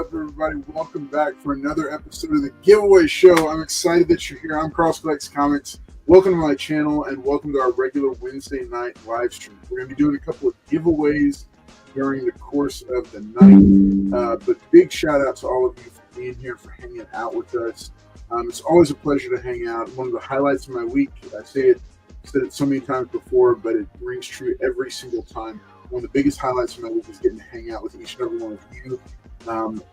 everybody? Welcome back for another episode of the Giveaway Show. I'm excited that you're here. I'm CrossFlex Comics. Welcome to my channel and welcome to our regular Wednesday night live stream. We're going to be doing a couple of giveaways during the course of the night. But big shout out to all of you for being here, for hanging out with us. It's always a pleasure to hang out. One of the highlights of my week, I said it so many times before, but it rings true every single time. One of the biggest highlights of my week is getting to hang out with each and every one of you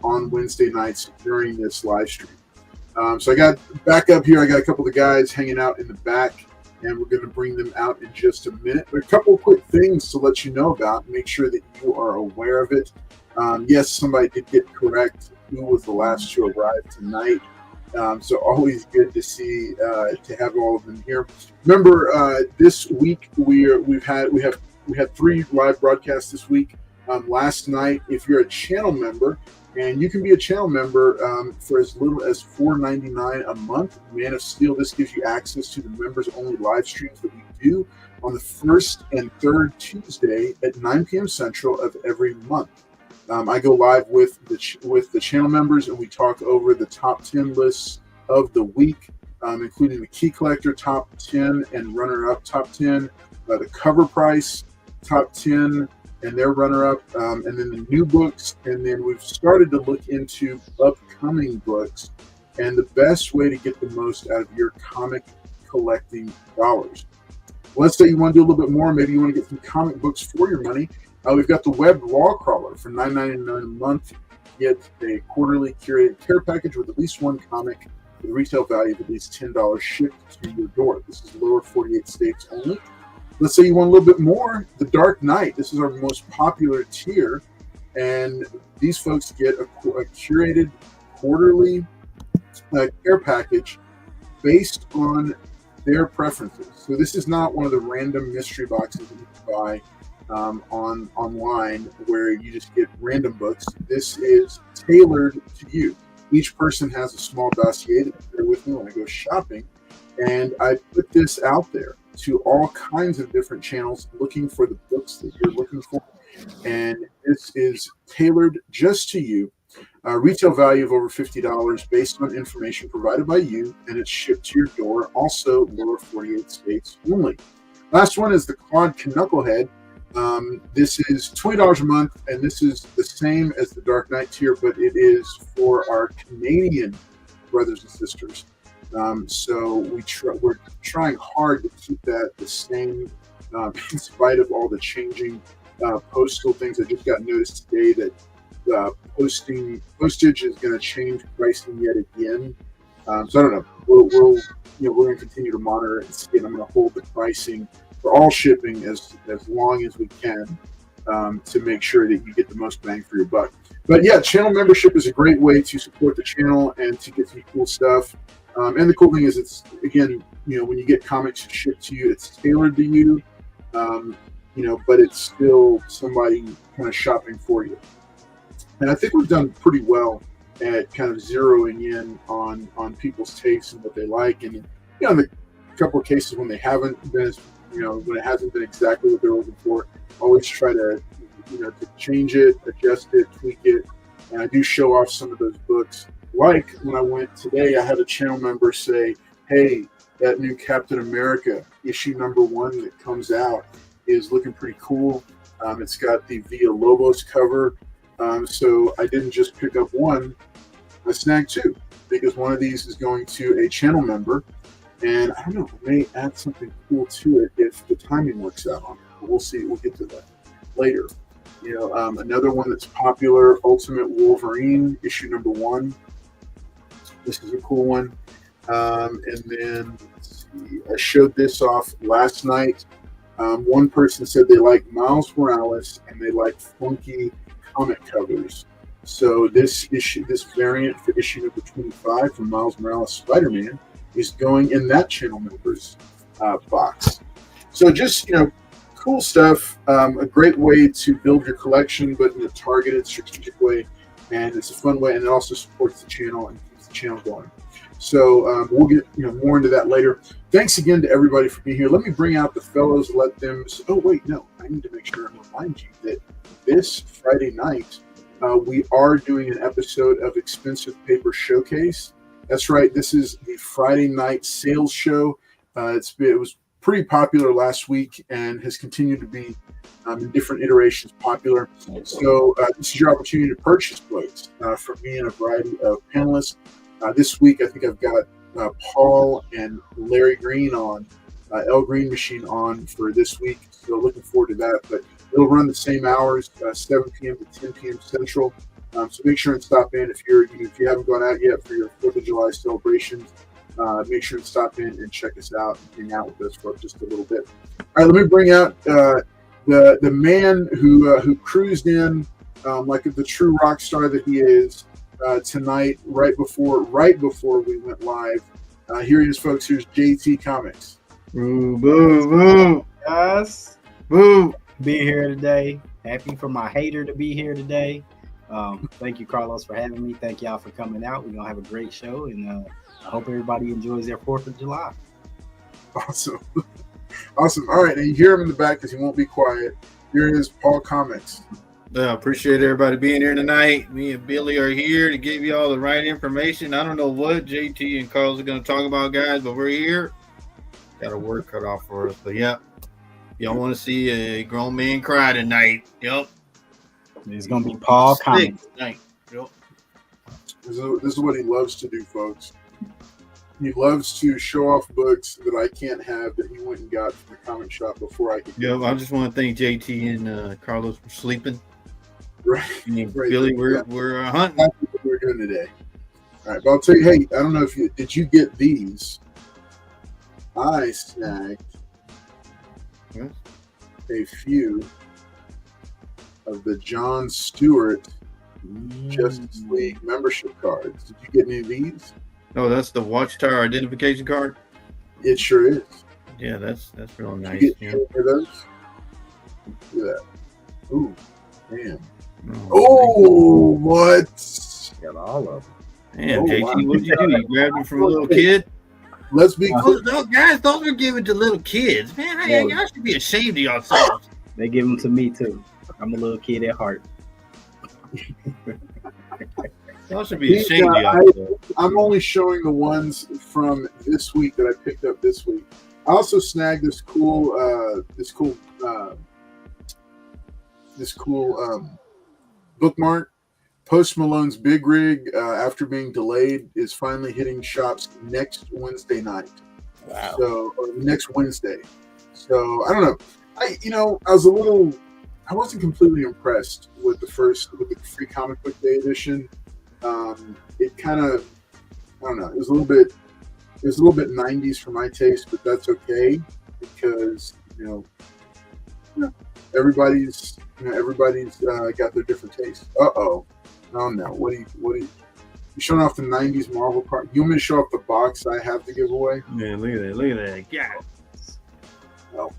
on Wednesday nights during this live stream. So I got back up here. I got a couple of the guys hanging out in the back, and we're going to bring them out in just a minute. But a couple of quick things to let you know about. Make sure that you are aware of it. Yes, somebody did get correct who was the last to arrive tonight. So always good to see to have all of them here. Remember, this week we had 3 live broadcasts this week. Last night, if you're a channel member, and you can be a channel member for as little as $4.99 a month, Man of Steel, this gives you access to the members-only live streams that we do on the first and third Tuesday at 9 p.m. Central of every month. I go live with the channel members, and we talk over the top 10 lists of the week, including the Key Collector top 10 and runner-up top 10, the cover price top 10 and their runner-up, and then the new books, and then we've started to look into upcoming books and the best way to get the most out of your comic collecting dollars. Let's say you want to do a little bit more. Maybe you want to get some comic books for your money. We've got the Web Wall Crawler for $9.99 a month. Get a quarterly curated care package with at least one comic with a retail value of at least $10 shipped to your door. This is lower 48 states only. Let's say you want a little bit more. The Dark Knight. This is our most popular tier, and these folks get a curated quarterly care package based on their preferences. So this is not one of the random mystery boxes that you can buy online where you just get random books. This is tailored to you. Each person has a small dossier that they share with me when I go shopping, and I put this out there to all kinds of different channels looking for the books that you're looking for, and this is tailored just to you. Retail value of over $50 based on information provided by you, and it's shipped to your door, also lower 48 states only. Last one is the Claude Knucklehead. This is $20 a month, and this is the same as the Dark Knight tier, but it is for our Canadian brothers and sisters. So we're trying hard to keep that the same, in spite of all the changing postal things. I just got noticed today that postage is going to change pricing yet again. So I don't know. We're going to continue to monitor it and see. And I'm going to hold the pricing for all shipping as long as we can to make sure that you get the most bang for your buck. But yeah, channel membership is a great way to support the channel and to get some cool stuff. And the cool thing is, it's, again, when you get comics shipped to you, it's tailored to you, but it's still somebody kind of shopping for you. And I think we've done pretty well at kind of zeroing in on people's tastes and what they like. And, in the couple of cases when they haven't been, when it hasn't been exactly what they're looking for, always try to change it, adjust it, tweak it. And I do show off some of those books. Like when I went today, I had a channel member say, hey, that new Captain America issue #1 that comes out is looking pretty cool. It's got the Villa Lobos cover. So I didn't just pick up one, I snagged 2, because one of these is going to a channel member. And I don't know, I may add something cool to it if the timing works out on it. But we'll see. We'll get to that later. Another one that's popular, Ultimate Wolverine, issue #1. This is a cool one. And then, let's see, I showed this off last night. One person said they like Miles Morales and they like funky comic covers. So this variant for issue #25 from Miles Morales Spider-Man is going in that channel member's box. So just, cool stuff. A great way to build your collection, but in a targeted, strategic way. And it's a fun way, and it also supports the channel and keeps the channel going. So we'll get more into that later. Thanks again to everybody for being here. Let me bring out the fellows. Let them. Oh wait, no, I need to make sure and remind you that this Friday night we are doing an episode of Expensive Paper Showcase. That's right. This is the Friday night sales show. It was pretty popular last week and has continued to be in different iterations popular. So this is your opportunity to purchase books from me and a variety of panelists. This week, I think I've got Paul and Larry Green on, L Green Machine on for this week. So looking forward to that. But it'll run the same hours, 7 p.m. to 10 p.m. Central. So make sure and stop in if you haven't gone out yet for your 4th of July celebrations. Make sure to stop in and check us out and hang out with us for just a little bit. All right, let me bring out the man who cruised in like the true rock star that he is tonight, right before we went live. Here he is, folks. Here's JT Comics. Boo, boo, boo. Yes. Boo. Be here today. Happy for my hater to be here today. Thank you, Carlos, for having me. Thank y'all for coming out. We're going to have a great show, and I hope everybody enjoys their 4th of July. Awesome. Awesome. All right, and you hear him in the back because he won't be quiet. Here is Paul Comics. I appreciate everybody being here tonight. Me and Billy are here to give you all the right information. I don't know what JT and Carlos are going to talk about, guys, but we're here. Got our work cut off for us. But, yeah, y'all want to see a grown man cry tonight. Yep. It's going to be Paul Comics tonight. Yep. This is what he loves to do, folks. He loves to show off books that I can't have that he went and got from the comic shop before I could. Yeah, I just want to thank JT and Carlos for sleeping. Right. Right. Billy, we're hunting. That's what we're doing today. All right, but I'll tell you, hey, I don't know if did you get these? I snagged a few of the John Stewart Justice League membership cards. Did you get any of these? Oh, that's the Watchtower identification card? It sure is. Yeah, that's real nice. Did you get any of those? Look at that. Ooh, man. Oh, what? Got all of them. Damn, JT, wow. What did you do? You grabbed it from a little kid? Let's be clear. Guys, those were given to little kids. Man, y'all should be ashamed of yourselves. They give them to me, too. I'm a little kid at heart. Y'all should be ashamed of yourselves. I'm only showing the ones from this week that I picked up this week. I also snagged this cool bookmark. Post Malone's Big Rig, after being delayed, is finally hitting shops next Wednesday night. Wow. Or next Wednesday. So I don't know. I wasn't completely impressed with the free comic book day edition. It kind of, I don't know. It was a little bit 90s for my taste, but that's okay because everybody's got their different tastes. Oh no! What are you showing off the 90s Marvel part? You want me to show off the box I have to give away? Man, look at that. Yeah. Oh.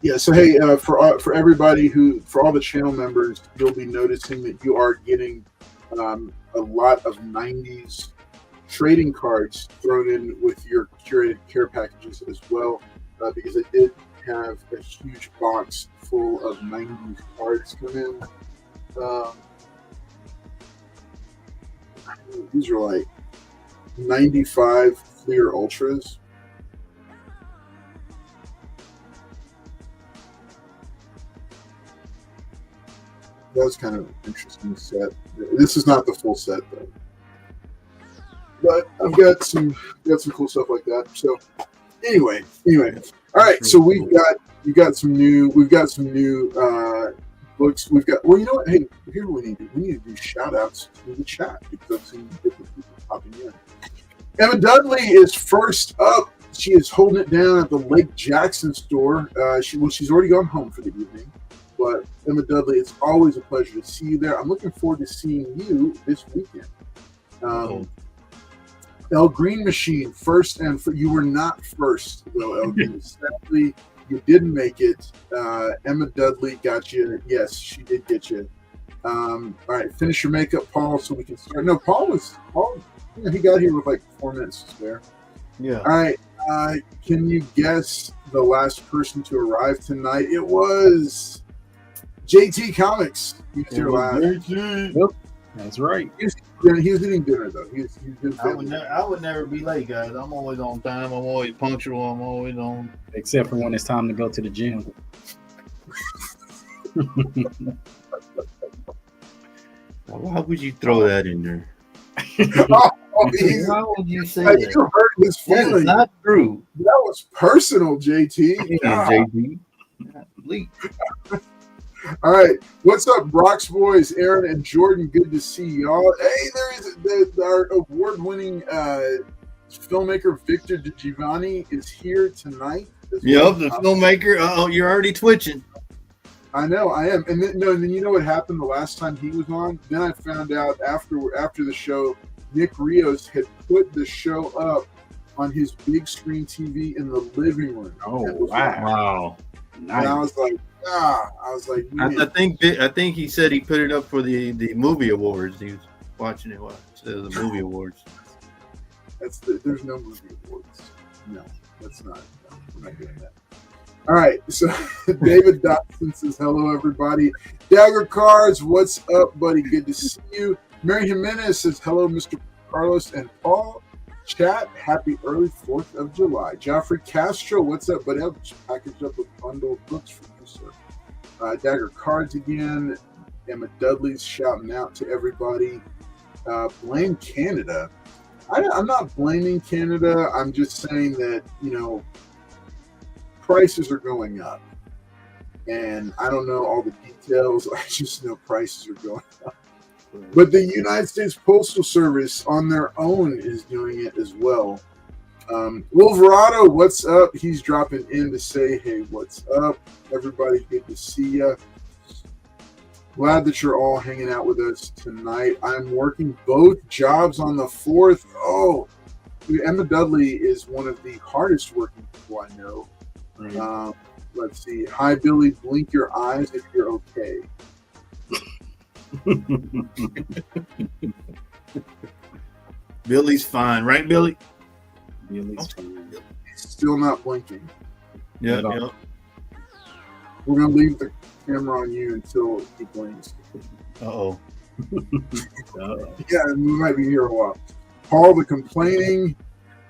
Yeah, so hey, for everybody for all the channel members, you'll be noticing that you are getting a lot of 90s trading cards thrown in with your curated care packages as well, because I did have a huge box full of 90s cards come in. These are like 95 clear ultras. That was kind of an interesting set. This is not the full set though, but I've got some cool stuff like that. So anyway, all right. So we've got some new books. We've got, well, you know what? Hey, here's what we need to do. We need to do shout outs to the chat because I've seen different people popping in. Emma Dudley is first up. She is holding it down at the Lake Jackson store. She's already gone home for the evening. But Emma Dudley, it's always a pleasure to see you there. I'm looking forward to seeing you this weekend. L Green Machine, first, and you were not first, though, El Green. Sadly, you didn't make it. Emma Dudley got you. Yes, she did get you. All right, finish your makeup, Paul, so we can start. No, Paul, he got here with like 4 minutes to spare. Yeah. All right. Can you guess the last person to arrive tonight? It was JT Comics. He's here live. Yep, that's right. He was eating dinner though. He's been I would never be late, guys. I'm always on time. I'm always punctual. I'm always on. Except for when it's time to go to the gym. Why would you throw that in there? Why would you say that? that? You hurt his feelings. That's not true. That was personal, JT. JT. All right, what's up, Brock's boys? Aaron and Jordan, good to see y'all. Hey, there is our award-winning filmmaker Victor DiGiovanni is here tonight. Yep, the filmmaker. Oh, you're already twitching. I know, I am. And then you know what happened the last time he was on? Then I found out after the show, Nick Rios had put the show up on his big screen TV in the living room. Oh, wow. Nice. And I was like, I think he said he put it up for the movie awards. He was watching it instead of the movie awards. There's no movie awards. No, that's not. No, we're not doing that. All right, so David Dotson says hello, everybody. Dagger Cards, what's up, buddy? Good to see you. Mary Jimenez says hello, Mr. Carlos and Paul. Chat, happy early 4th of July. Joffrey Castro, what's up, buddy? I'll just package up a bundle of books for you, sir. Dagger Cards again. Emma Dudley's shouting out to everybody. Blame Canada. I'm not blaming Canada. I'm just saying that, prices are going up. And I don't know all the details. I just know prices are going up. But the United States Postal Service on their own is doing it as well. Wolverado, what's up? He's dropping in to say, hey, what's up? Everybody, good to see ya. Glad that you're all hanging out with us tonight. I'm working both jobs on the 4th. Oh, Emma Dudley is one of the hardest working people I know. Let's see. Hi, Billy. Blink your eyes if you're okay. Billy's fine, right, Billy? Billy's fine. Still not blinking. Yeah. We're gonna leave the camera on you until he blinks. Uh-oh. Yeah, we might be here a while. Paul the complaining.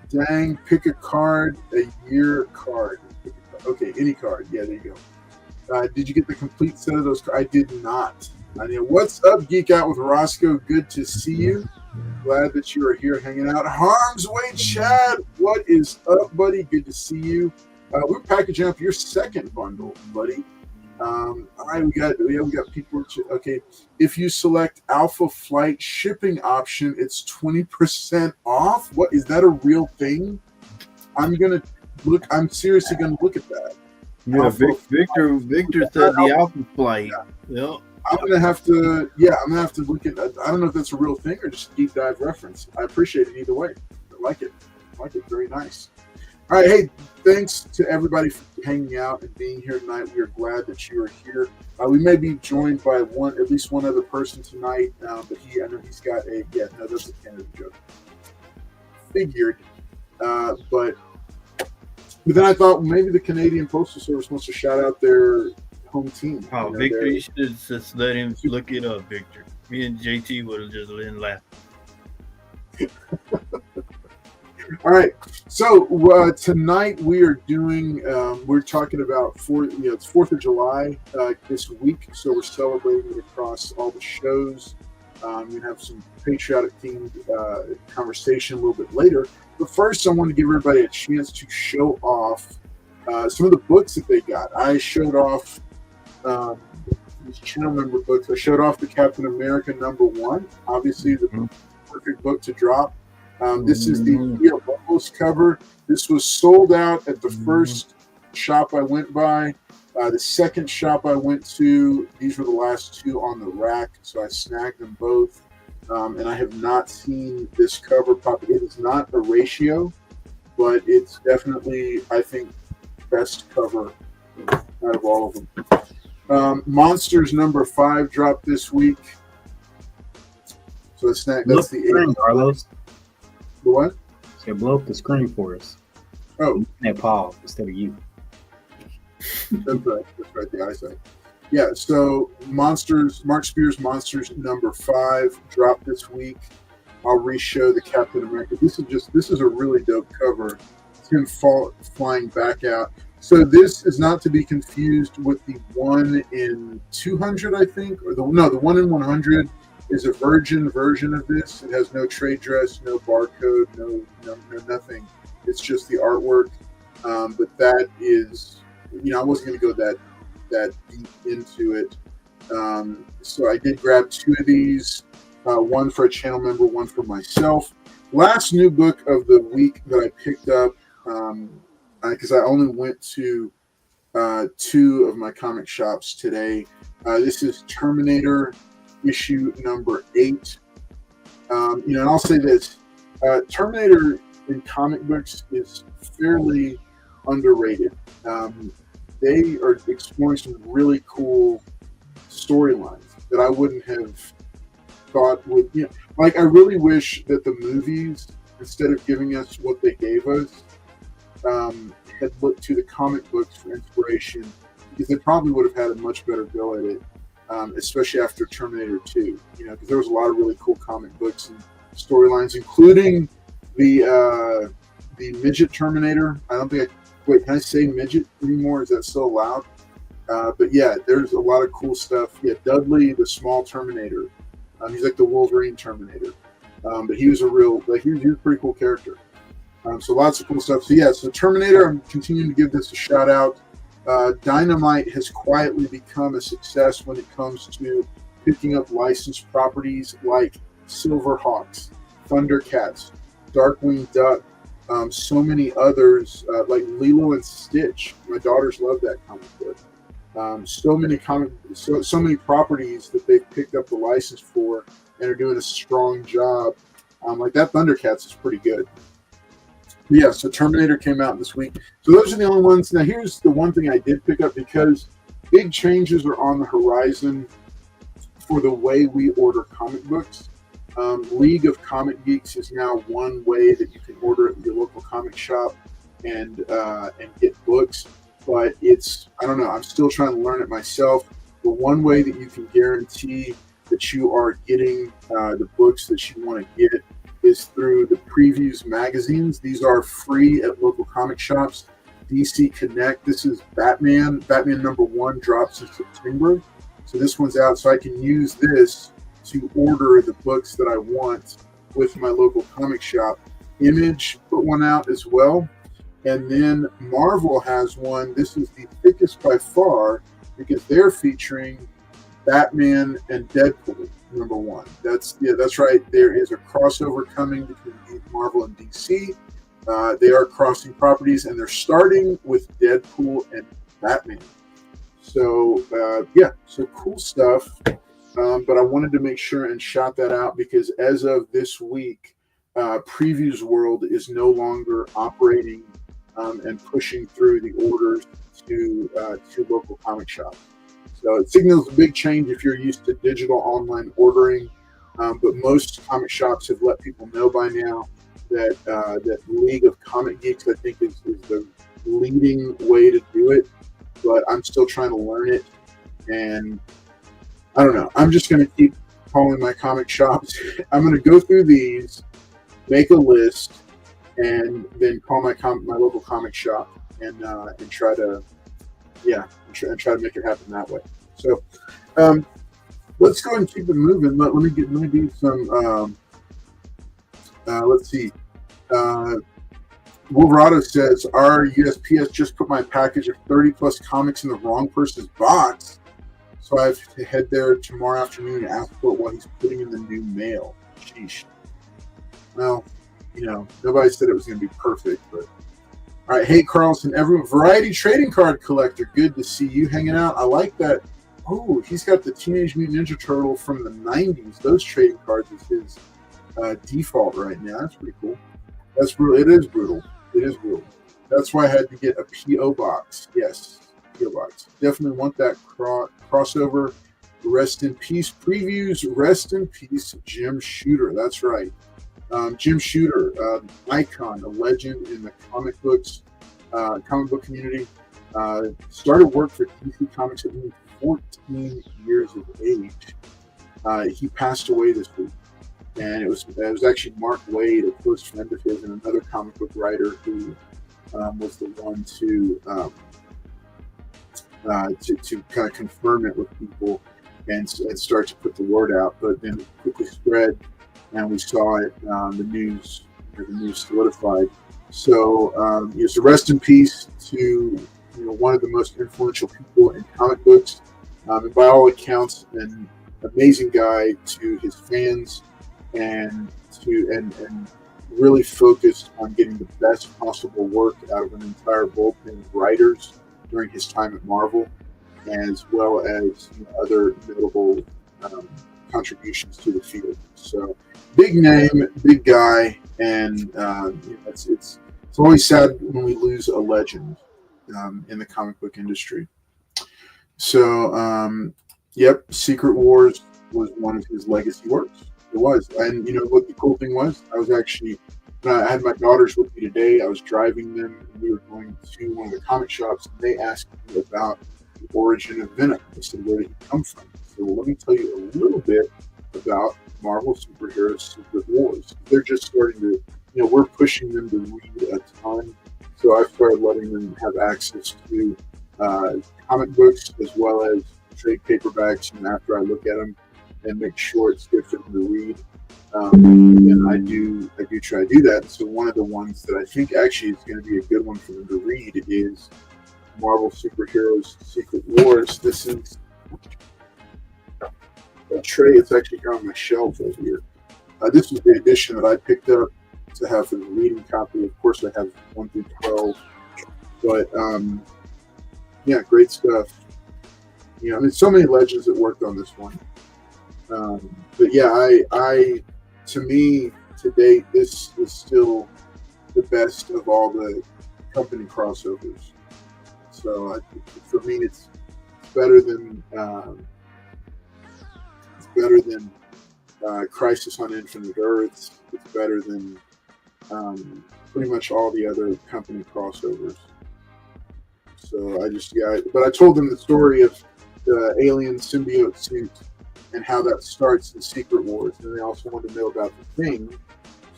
Dang, pick a card, a year card. Okay, any card. Yeah, there you go. Did you get the complete set of those cards? I did not. What's up, Geek Out with Roscoe? Good to see you. Glad that you are here hanging out. Harm's Way Chad, what is up, buddy? Good to see you. We're packaging up your second bundle, buddy. All right, we got people. Okay, if you select Alpha Flight shipping option, it's 20% off. What is that a real thing? I'm seriously gonna look at that. Yeah, Victor said the Alpha Flight. Yeah. I'm gonna have to look at. I don't know if that's a real thing or just a deep dive reference. I appreciate it either way. I like it. Very nice. All right, hey, thanks to everybody for hanging out and being here tonight. We are glad that you are here. We may be joined by at least one other person tonight, but I know he's got a. Yeah, no, that's a Canada joke. Figured, but then I thought maybe the Canadian Postal Service wants to shout out their home team. Oh, Victor, you should just let him look it up, Victor. Me and JT would have just let him laugh. All right, so tonight we are doing. We're talking about it's 4th of July this week, so we're celebrating it across all the shows. We have some patriotic themed conversation a little bit later. But first, I want to give everybody a chance to show off some of the books that they got. I showed off these channel member books. I showed off the Captain America #1, obviously the perfect book to drop. This is the Real Bubbles cover. This was sold out at the first shop I went by. The second shop I went to, these were the last two on the rack, so I snagged them both. And I have not seen this cover pop. It is not a ratio, but it's definitely, I think, best cover out of all of them. Monsters #5 dropped this week. So that's the screen, Carlos. The what? So blow up the screen for us. Oh, and Paul instead of you. That's right. The eyesight. yeah, so Mark Spears Monsters #5 dropped this week. I'll re-show the Captain America. This is a really dope cover. It's him flying back out. So this is not to be confused with the 1 in 200, I think, or the 1 in 100 is a virgin version of this. It has no trade dress, no barcode, no nothing. It's just the artwork. But that is, I wasn't going to go that deep into it. So I did grab 2 of these, one for a channel member, one for myself. Last new book of the week that I picked up, because I only went to 2 of my comic shops today. This is Terminator issue #8. And I'll say this: Terminator in comic books is fairly underrated. They are exploring some really cool storylines that I wouldn't have thought would. I really wish that the movies, instead of giving us what they gave us, had looked to the comic books for inspiration, because they probably would have had a much better go at it, especially after Terminator 2. Because there was a lot of really cool comic books and storylines, including the midget Terminator. I don't think wait, can I say midget anymore? Is that still allowed? But yeah, there's a lot of cool stuff. Yeah, Dudley, the small Terminator. He's like the Wolverine Terminator. But he was he was a pretty cool character. So lots of cool stuff. So yeah, so Terminator, I'm continuing to give this a shout out. Dynamite has quietly become a success when it comes to picking up licensed properties like Silverhawks, Thundercats, Darkwing Duck, so many others, like Lilo and Stitch. My daughters love that comic book. So many properties that they've picked up the license for and are doing a strong job. Like that Thundercats is pretty good. But yeah, so Terminator came out this week. So those are the only ones. Now here's the one thing I did pick up, because big changes are on the horizon for the way we order comic books. League of Comic Geeks is now one way that you can order at your local comic shop and get books. But I don't know, I'm still trying to learn it myself. The one way that you can guarantee that you are getting the books that you want to get is through the previews magazines. These are free at local comic shops. DC Connect, this is Batman. Batman #1 drops in September. So this one's out, so I can use this to order the books that I want with my local comic shop. Image put one out as well. And then Marvel has one. This is the thickest by far, because they're featuring Batman and Deadpool #1. That's right. There is a crossover coming between Marvel and DC. They are crossing properties, and they're starting with Deadpool and Batman. So so cool stuff. But I wanted to make sure and shout that out, because as of this week, Previews World is no longer operating and pushing through the orders to local comic shops. So it signals a big change if you're used to digital online ordering. But most comic shops have let people know by now that League of Comic Geeks, I think, is the leading way to do it. But I'm still trying to learn it, and I don't know. I'm just going to keep calling my comic shops. I'm going to go through these, make a list, and then call my local comic shop and try to make it happen that way. So let's go and keep it moving. Let me do some. Let's see. Wolverado says our USPS just put my package of 30+ comics in the wrong person's box. So I have to head there tomorrow afternoon and ask for what he's putting in the new mail. Sheesh. Well, nobody said it was going to be perfect, but all right. Hey, Carlson, everyone, Variety Trading Card Collector. Good to see you hanging out. I like that. Oh, he's got the Teenage Mutant Ninja Turtle from the 90s. Those trading cards is his default right now. That's pretty cool. That's brutal. It is brutal. That's why I had to get a P.O. box. Yes. Box. Definitely want that crossover. Rest in peace previews. Rest in peace Jim Shooter. That's right. Jim Shooter, icon, a legend in the comic book community. Started work for DC Comics at 14 years of age. He passed away this week. And it was actually Mark Waid, a close friend of his, and another comic book writer who was the one to kind of confirm it with people and start to put the word out. But then it quickly spread, and we saw it. The news solidified. So, so rest in peace to one of the most influential people in comic books, and by all accounts, an amazing guy to his fans. And really focused on getting the best possible work out of an entire bullpen of writers during his time at Marvel, as well as other notable contributions to the field. So, big name, big guy, and it's always sad when we lose a legend in the comic book industry. So, Secret Wars was one of his legacy works. It was. And what the cool thing was, I had my daughters with me today. I was driving them, and we were going to one of the comic shops, and they asked me about the origin of Venom. They said, where did he come from? So let me tell you a little bit about Marvel Superheroes Secret Wars. They're just starting to, we're pushing them to read a ton. So I've started letting them have access to comic books as well as trade paperbacks, after I look at them and make sure it's good for them to read. And I do try to do that. So one of the ones that I think actually is going to be a good one for them to read is Marvel Superheroes Secret Wars. This is a tray. It's actually here on my shelf over here. This is the edition that I picked up to have for the reading copy. Of course, I have 1 through 12. But great stuff. So many legends that worked on this one. But to me, to date, this is still the best of all the company crossovers. So for me, it's better than Crisis on Infinite Earths. It's better than pretty much all the other company crossovers. So but I told them the story of the alien symbiote suit and how that starts in Secret Wars. And they also wanted to know about the Thing.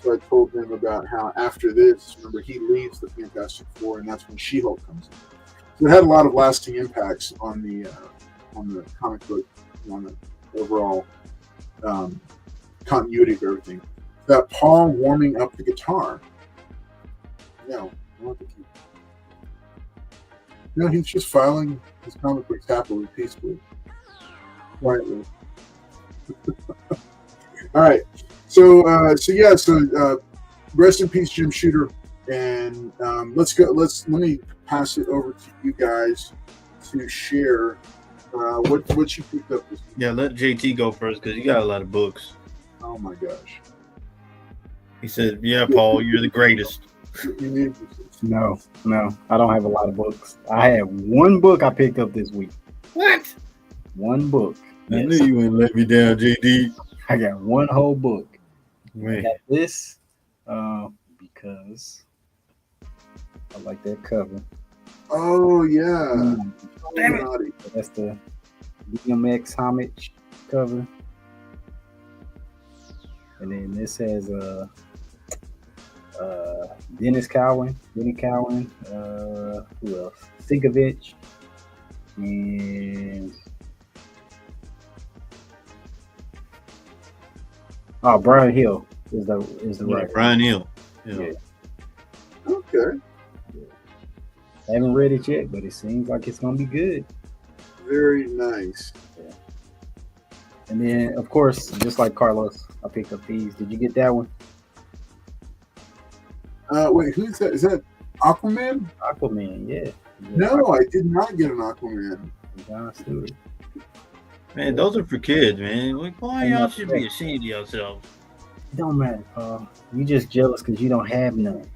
So I told them about how after this, remember, he leaves the Fantastic Four, and that's when She-Hulk comes in. So it had a lot of lasting impacts on the comic book, on the overall continuity of everything. That Paul warming up the guitar. No, I want to keep. He's just filing his comic books happily, peacefully, quietly. All right. So rest in peace, Jim Shooter. And let me pass it over to you guys to share what you picked up this week. Yeah, let JT go first because you got a lot of books. Oh my gosh. He said, "Yeah, Paul, you're the greatest." No, I don't have a lot of books. I have one book I picked up this week. What? One book. I knew you wouldn't let me down, JD. I got one whole book. Man. I got this because I like that cover. Oh yeah. Damn it. That's the DMX homage cover. And then this has Denny Cowan, who else? Sinkovich, and Brian Hill is the writer. Brian Hill. Yeah. Okay. I haven't read it yet, but it seems like it's gonna be good. Very nice. Yeah. And then, of course, just like Carlos, I picked up these. Did you get that one? Wait, who's that? Is that Aquaman? Aquaman, yeah. No, I did not get an Aquaman. John Stewart. Man, those are for kids, man. Like, why y'all should be ashamed of yourselves? It don't matter, Paul. You just jealous because you don't have none.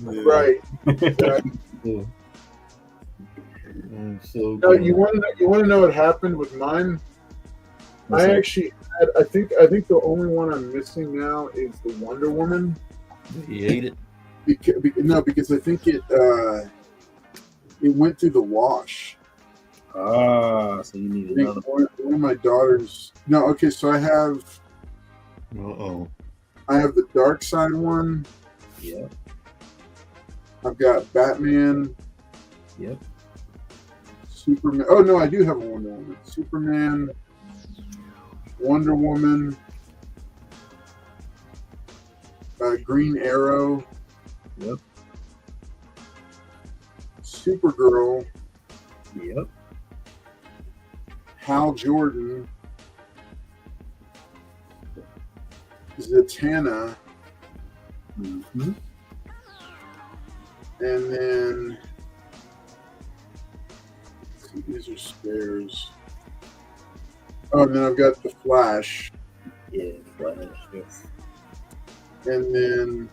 Yeah. Right. Yeah. So No, you want to know what happened with mine? I actually had, I think the only one I'm missing now is the Wonder Woman. You hate it? Because I think it went through the wash. So you need I think another. one of my daughters. No, okay. So I have the Dark Side one. Yep. I've got Batman. Yep. Superman. Oh no, I do have a Wonder Woman. Superman. Wonder Woman. Green Arrow. Yep. Supergirl. Yep. Hal Jordan. Zatanna. Mm-hmm. And then let's see, these are spares. Oh, and then I've got the Flash. Yeah, Flash. Yes. And then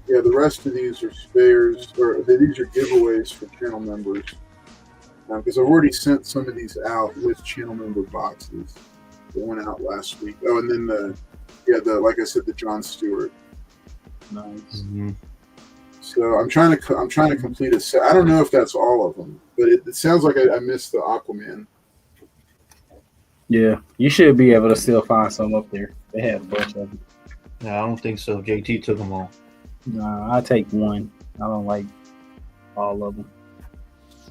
the rest of these are spares, or these are giveaways for channel members. Because I've already sent some of these out with channel member boxes that went out last week. Oh, and then the like I said, the Jon Stewart. Nice. Mm-hmm. So I'm trying to complete a set. I don't know if that's all of them, but it sounds like I missed the Aquaman. Yeah, you should be able to still find some up there. They had a bunch of them. No, I don't think so. JT took them all. Nah, I take one. I don't like all of them.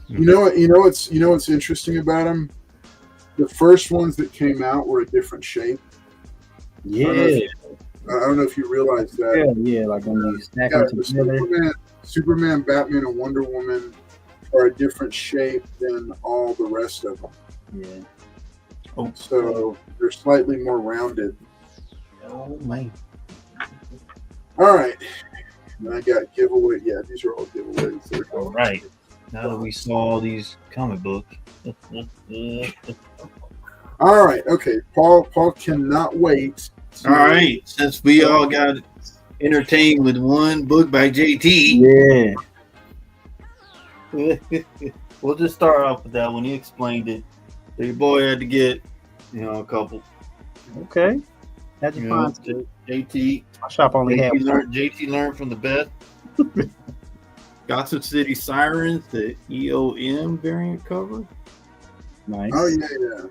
You know what's interesting about them? The first ones that came out were a different shape. Yeah. I don't know if you realize that. Yeah, like when you stack them together. Superman, Batman, and Wonder Woman are a different shape than all the rest of them. Yeah. Oh, so they're slightly more rounded. Oh man! All right, and I got giveaway. Yeah, these are all giveaways. All right. Now that we saw these comic books. All right. Okay. Paul cannot wait. All right. Since we all got entertained with one book by JT. Yeah. We'll just start off with that one. He explained it. So your boy had to get, a couple. Okay. How'd you find JT? My shop only had one. JT learned from the best. Gotham City Sirens, the EOM variant cover. Nice. Oh yeah.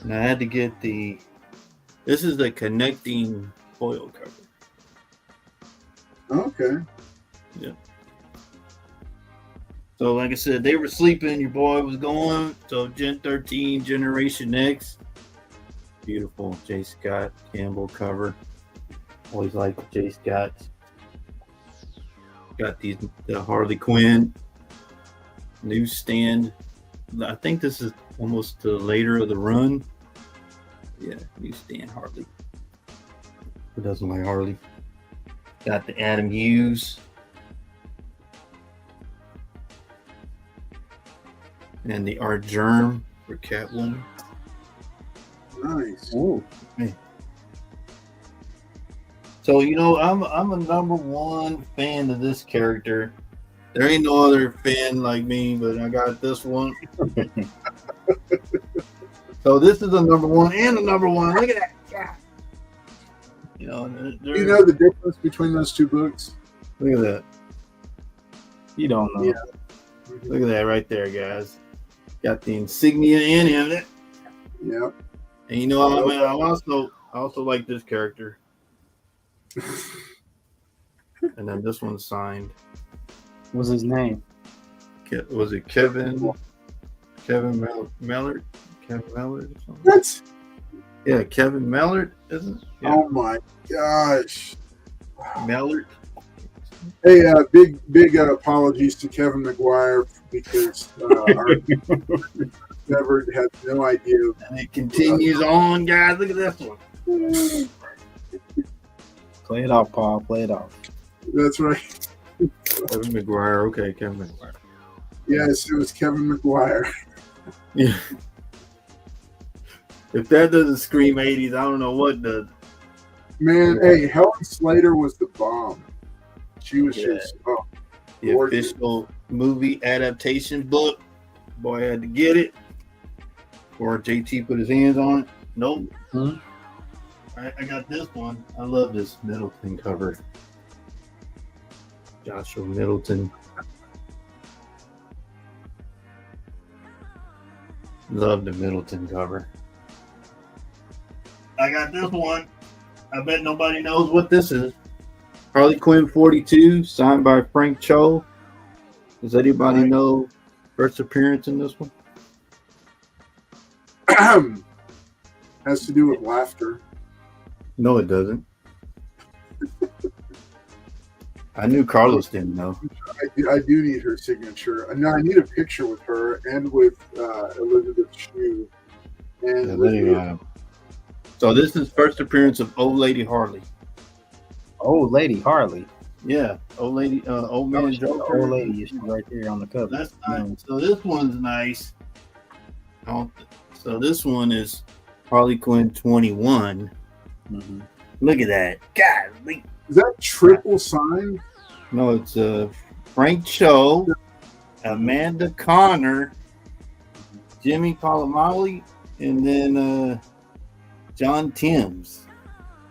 And I had to get this is the connecting foil cover. Okay. Yeah. So like I said, they were sleeping, your boy was going. So Gen 13, Generation X. Beautiful J. Scott Campbell cover. Always liked J. Scott. Got the Harley Quinn newsstand. I think this is almost the later of the run. Yeah, newsstand Harley. Who doesn't like Harley? Got the Adam Hughes. And the Art Germ for Catwoman. Nice. Ooh. So I'm a number one fan of this character. There ain't no other fan like me, but I got this one. So this is a number one and a number one. Look at that. Yeah. Do you know the difference between those two books? Look at that. You don't know. Yeah. Look at that right there, guys. Got the insignia in him. Yeah. And I also like this character. And then this one's signed. What's his name? Was it Kevin? Kevin Mallard? Kevin Mallard or something? What? Yeah, Kevin Mallard, isn't it? Yeah. Oh my gosh. Mallard. Hey, big apologies to Kevin McGuire because our never had no idea. And it continues on, guys. Look at this one. Play it off, Paul. Play it off. That's right. Kevin McGuire. Okay, Kevin McGuire. Yes, it was Kevin McGuire. Yeah. If that doesn't scream 80s, I don't know what does. Man, hey, Helen Slater was the bomb. She was just the gorgeous. official movie adaptation book. Boy had to get it. Or JT put his hands on it. Nope. Hmm? I got this one. I love this Middleton cover. Joshua Middleton. Love the Middleton cover. I got this one. I bet nobody knows what this is. Harley Quinn 42, signed by Frank Cho. Does anybody know first appearance in this one? Has to do with laughter. No, it doesn't. I knew Carlos didn't know. I do need her signature. Now I need a picture with her and with Elizabeth Shue. And so this is first appearance of Old Lady Harley. Old Lady Harley. Yeah, Old Lady, Old Man Joker. Old Lady is right there on the cover. That's nice. So this one's nice. So this one is Harley Quinn 21. Mm-hmm. Look at that. God, is that triple signed? No, it's Frank Cho, Amanda Connor, Jimmy Palomali, and then John Timms.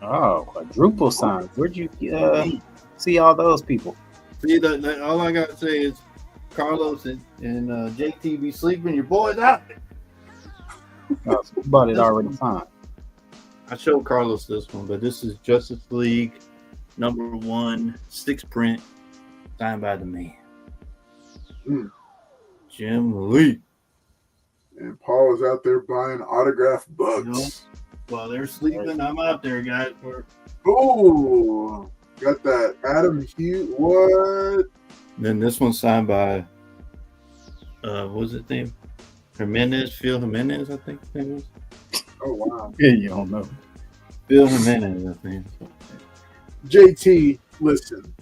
Oh, quadruple signs. Where'd you see all those people? See, all I got to say is Carlos and JT be sleeping. Your boys out there. Oh, so you bought it already signed. I showed Carlos this one, but this is Justice League #1, 6 print, signed by the man. Jim Lee. And Paul is out there buying autographed books. While they're sleeping, I'm out there, guys. Oh, got that Adam Hughes. What? Then this one's signed by, what was his name? Phil Jimenez, I think his name was. Oh, wow. Yeah, you don't know. Phil Jimenez, I think. JT, listen.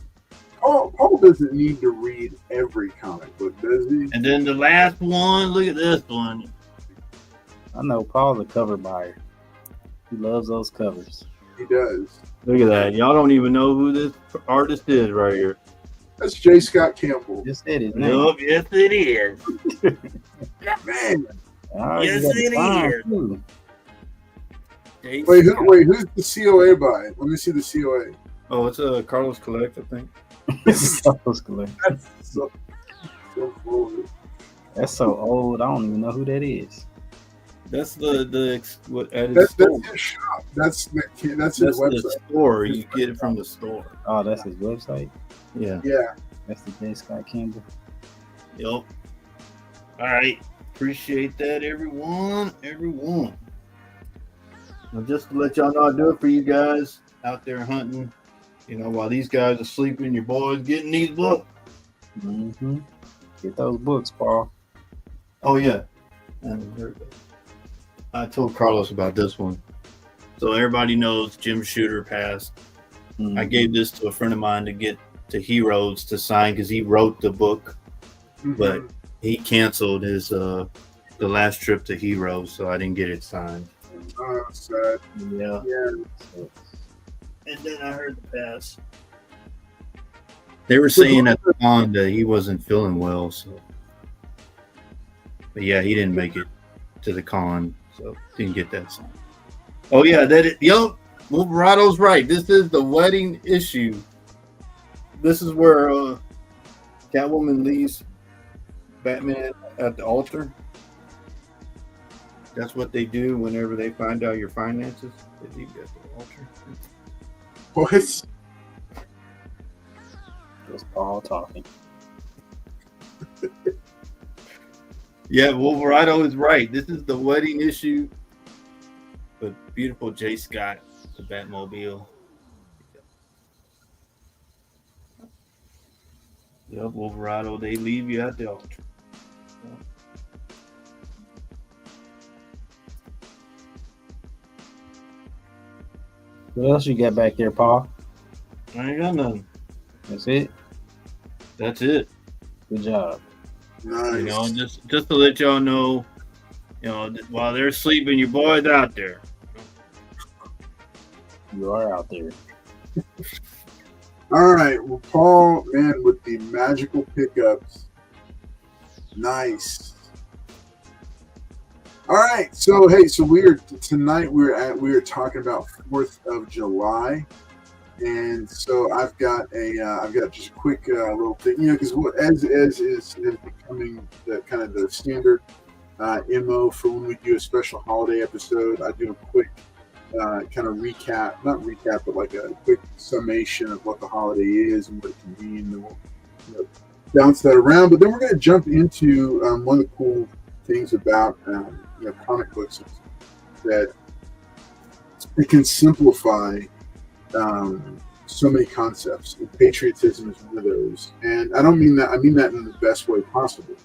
Paul doesn't need to read every comic book, does he? And then the last one, look at this one. I know Paul's a cover buyer. He loves those covers. He does. Look at that. Y'all don't even know who this artist is right here. That's J. Scott Campbell. Just said his name. Nope, yes it is. Man. Yes it is. Wait, who's the COA by? Let me see the COA. Oh, it's a Carlos Collect, I think. That's so old. That's so old. I don't even know who that is. That's that's his shop. That's his website. The store. You get it from the store. Oh, that's his website. Yeah. That's the J. Scott Campbell. Yep. All right. Appreciate that, everyone. Now, just to let y'all know, I do it for you guys out there hunting. You know, while these guys are sleeping, your boys getting these books. Mm-hmm. Get those books, Paul. Oh yeah. And I told Carlos about this one. So everybody knows Jim Shooter passed. Mm-hmm. I gave this to a friend of mine to get to Heroes to sign because he wrote the book, but he canceled his the last trip to Heroes, so I didn't get it signed. Oh, sad. Yeah. And then I heard the pass. They were saying at the time that he wasn't feeling well, so. But yeah, he didn't make it to the con, so didn't get that signed. Oh yeah, Wolverado's right. This is the wedding issue. This is where Catwoman leaves Batman at the altar. That's what they do whenever they find out your finances. They leave you at the altar. What? Just Paul talking. Yeah, Wolverado is right. This is the wedding issue. The beautiful J. Scott, the Batmobile. Yep, Wolverado, they leave you at the altar. What else you got back there, Paul? I ain't got nothing. That's it? That's it. Good job. Nice. You know, just to let y'all know, you know, while they're sleeping, your boy's out there. You are out there. All right. Well, Paul, man, with the magical pickups. Nice. All right. So, hey, tonight we were talking about 4th of July. And so I've got just a quick little thing, you know, because as is becoming the kind of the standard MO for when we do a special holiday episode. I do a quick kind of recap, not recap, but like a quick summation of what the holiday is and what it can mean. And we'll bounce that around. But then we're going to jump into one of the cool things about comic books is that it can simplify so many concepts. And patriotism is one of those. And I don't mean that. I mean that in the best way possible.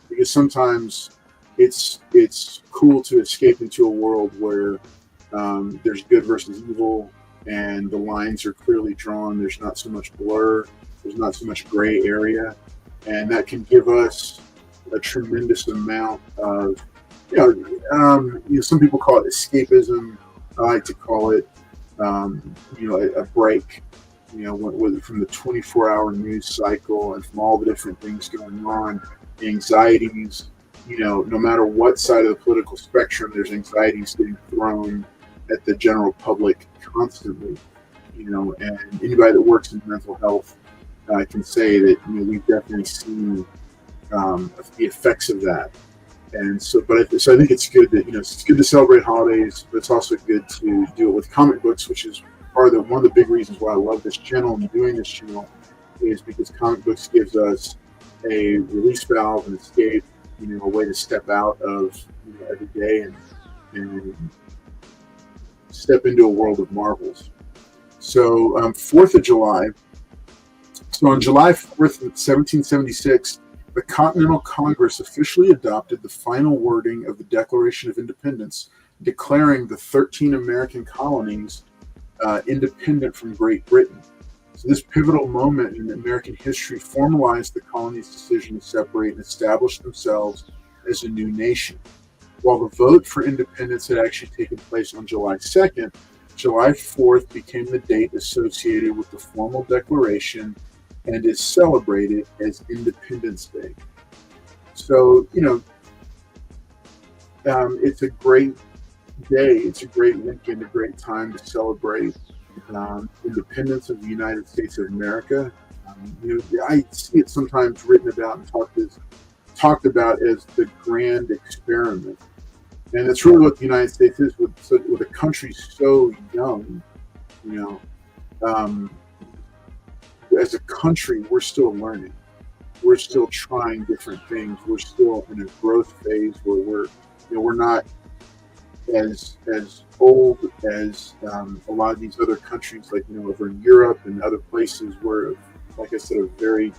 Because sometimes it's cool to escape into a world where there's good versus evil, and the lines are clearly drawn. There's not so much blur. There's not so much gray area, and that can give us a tremendous amount of, some people call it escapism. I like to call it, a break. From the 24-hour news cycle and from all the different things going on, anxieties. No matter what side of the political spectrum, there's anxieties getting thrown at the general public constantly. And anybody that works in mental health can say that we've definitely seen the effects of that. And so, I think it's good that it's good to celebrate holidays, but it's also good to do it with comic books, which is one of the big reasons why I love this channel and doing this channel, is because comic books gives us a release valve, an escape, a way to step out of every day and step into a world of marvels. So 4th of July. So on July 4th, 1776, the Continental Congress officially adopted the final wording of the Declaration of Independence, declaring the 13 American colonies independent from Great Britain. So this pivotal moment in American history formalized the colonies' decision to separate and establish themselves as a new nation. While the vote for independence had actually taken place on July 2nd, July 4th became the date associated with the formal declaration and is celebrated as Independence Day. So, it's a great day. It's a great weekend, a great time to celebrate independence of the United States of America. I see it sometimes written about and talked about as the grand experiment. And that's really what the United States is with a country so young. As a country, we're still learning. We're still trying different things. We're still in a growth phase where we're not as old as a lot of these other countries, like over in Europe and other places. We're, like I said, a very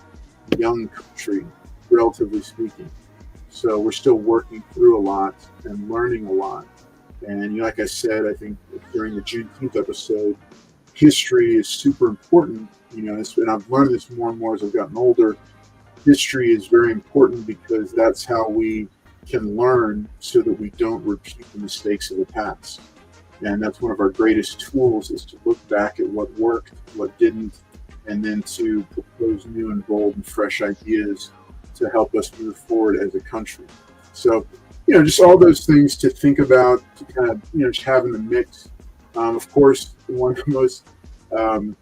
young country, relatively speaking. So we're still working through a lot and learning a lot. And like I said, I think during the Juneteenth episode, history is super important. And I've learned this more and more as I've gotten older. History is very important because that's how we can learn so that we don't repeat the mistakes of the past. And that's one of our greatest tools, is to look back at what worked, what didn't, and then to propose new and bold and fresh ideas to help us move forward as a country. So, just all those things to think about, to kind of, just have in the mix. Of course, one of the most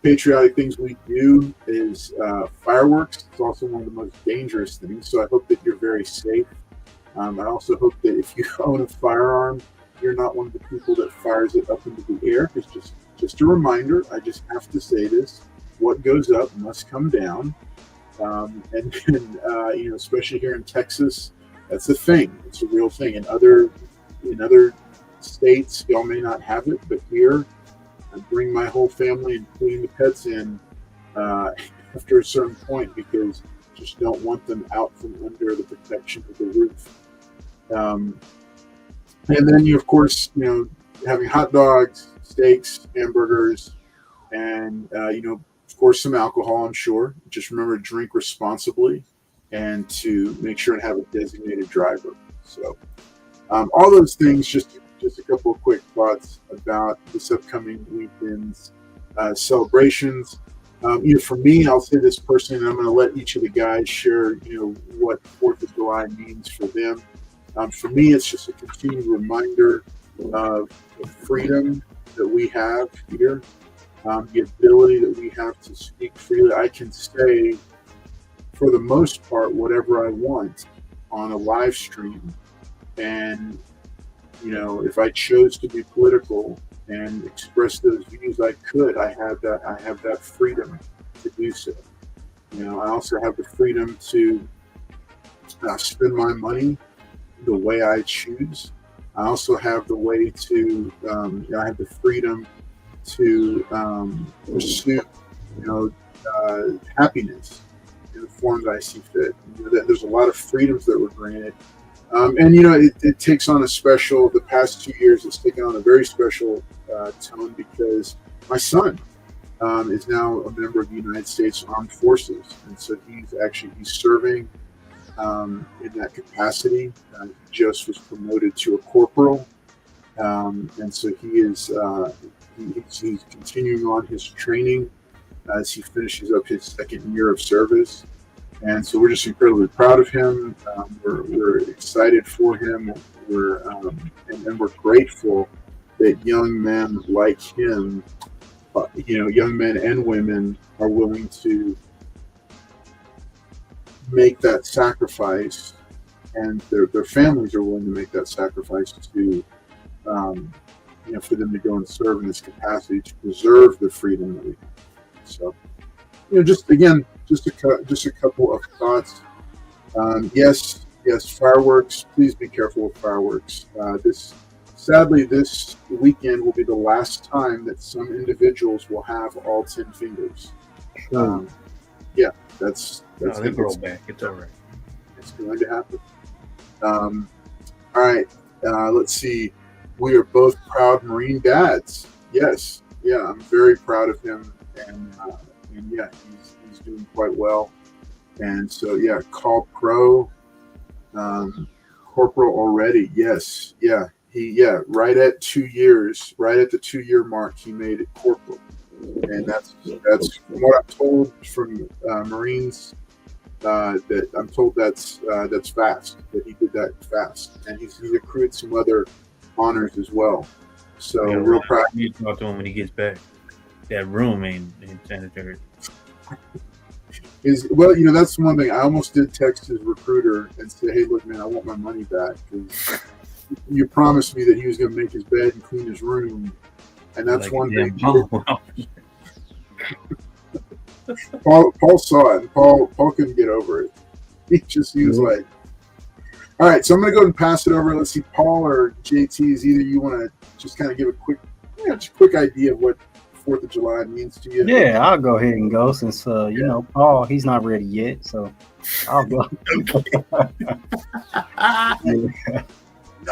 patriotic things we do is fireworks. It's also one of the most dangerous things. So I hope that you're very safe. I also hope that if you own a firearm, you're not one of the people that fires it up into the air. It's just a reminder. I just have to say this: what goes up must come down. And then, especially here in Texas, that's a thing. It's a real thing. In other states, y'all may not have it, but here, I bring my whole family, including the pets, in after a certain point, because just don't want them out from under the protection of the roof. And then you, of course, having hot dogs, steaks, hamburgers, and of course, some alcohol. I'm sure. Just remember to drink responsibly, and to make sure and have a designated driver. So, all those things. Just a couple of quick thoughts about this upcoming weekend's celebrations. For me, I'll say this personally, and I'm going to let each of the guys share, what 4th of July means for them. For me, it's just a continued reminder of the freedom that we have here, the ability that we have to speak freely. I can say, for the most part, whatever I want on a live stream, And, you know, if I chose to be political and express those views, I could. I have that freedom to do so. You know, I also have the freedom to spend my money the way I choose. I also have the way to, I have the freedom to pursue, you know, happiness in the form that I see fit. You know, there's a lot of freedoms that were granted. And, you know, it takes on a special, the past 2 years, it's taken on a very special tone because my son is now a member of the United States Armed Forces. And so he's serving in that capacity. He just was promoted to a corporal. And so he's continuing on his training as he finishes up his second year of service. And so we're just incredibly proud of him. We're excited for him. And we're grateful that young men like him, you know, young men and women are willing to make that sacrifice, and their families are willing to make that sacrifice to, you know, for them to go and serve in this capacity to preserve the freedom that we have. So, you know, just a couple of thoughts. Yes, fireworks. Please be careful with fireworks. Sadly, this weekend will be the last time that some individuals will have all 10 fingers. Yeah, that's they grow back. It's all right. It's going to happen. All right. Let's see. We are both proud Marine dads. Yes. Yeah, I'm very proud of him, and yeah, he's doing quite well. And so yeah, call pro, corporal already. Yes. Yeah. Right at 2 years, right at the 2 year mark, he made it corporal. And that's from what I'm told from Marines. That I'm told that's fast. That he did that fast, and he's accrued some other honors as well. So real proud. You talk to him when he gets back. That room ain't sanitary. Well, you know, that's one thing. I almost did text his recruiter and say, "Hey, look, man, I want my money back because you promised me that he was going to make his bed and clean his room." And that's like one thing. Paul saw it, and Paul couldn't get over it. He was like, all right, so I'm going to go ahead and pass it over. Let's see, Paul or JT, is either you want to just kind of give a quick idea of what 4th of July means to you? Yeah, I'll go ahead and go since, you know, Paul, he's not ready yet, so I'll go.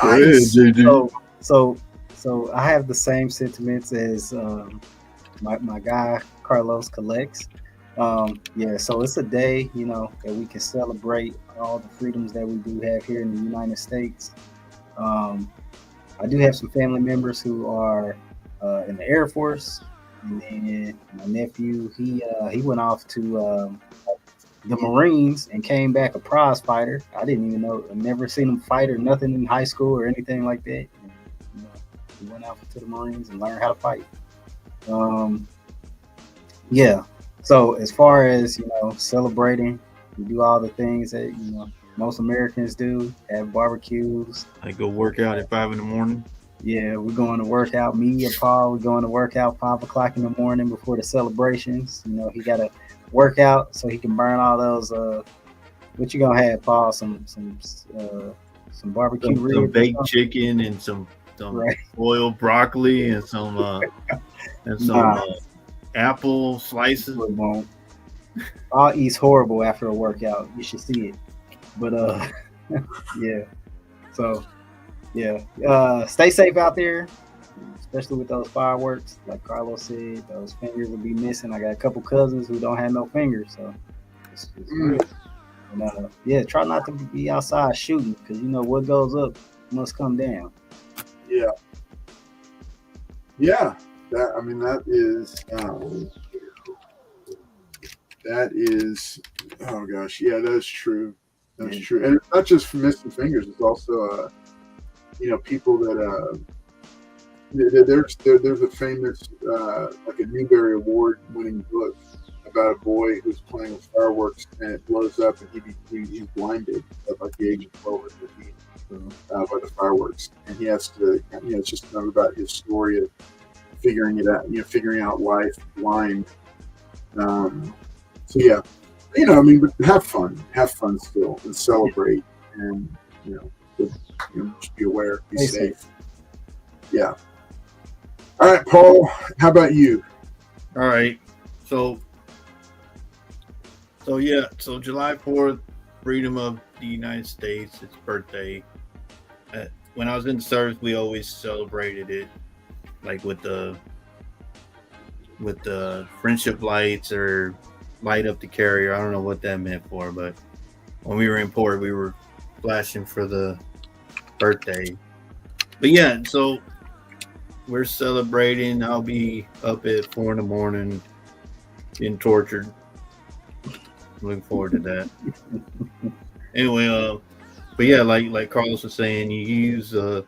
Nice. So I have the same sentiments as my guy Carlos collects. Yeah, so it's a day, you know, that we can celebrate all the freedoms that we do have here in the United States. I do have some family members who are in the Air Force, and then my nephew, he went off to the Marines and came back a prize fighter. I didn't even know, I've never seen him fight or nothing in high school or anything like that. And, you know, he went out to the Marines and learned how to fight. Yeah. So as far as, you know, celebrating, we do all the things that, you know, most Americans do, have barbecues. I go work out at 5 a.m. Yeah, we're going to work out. Me and Paul, we're going to work out 5 o'clock in the morning before the celebrations. You know, he got to work out so he can burn all those. What you gonna have, Paul? Some barbecue ribs, some baked chicken, and some right. Boiled broccoli, and some apple slices. I'll eat horrible after a workout. You should see it. But yeah. So yeah. Stay safe out there, especially with those fireworks. Like Carlos said, those fingers will be missing. I got a couple cousins who don't have no fingers, so it's real. And yeah, try not to be outside shooting, because you know what goes up must come down. Yeah. That is oh gosh, yeah, that's true. That's true. And it's not just for missing fingers, it's also you know, people that there's a famous like a Newbery Award winning book about a boy who's playing with fireworks and it blows up and he's blinded at like the age of 12 or 13. by the fireworks, and he has to, it's just another about his story of figuring it out, figuring out life blind. So yeah, but have fun still, and celebrate, and just be aware, be safe. Yeah. All right, Paul, how about you? All right, so July 4th, freedom of the United States, its birthday. When I was in the service, we always celebrated it, like with the friendship lights or light up the carrier. I don't know what that meant for, but when we were in port, we were flashing for the birthday. But yeah, so we're celebrating. I'll be up at 4 a.m, getting tortured. Looking forward to that. Anyway, but yeah, like Carlos was saying, you use if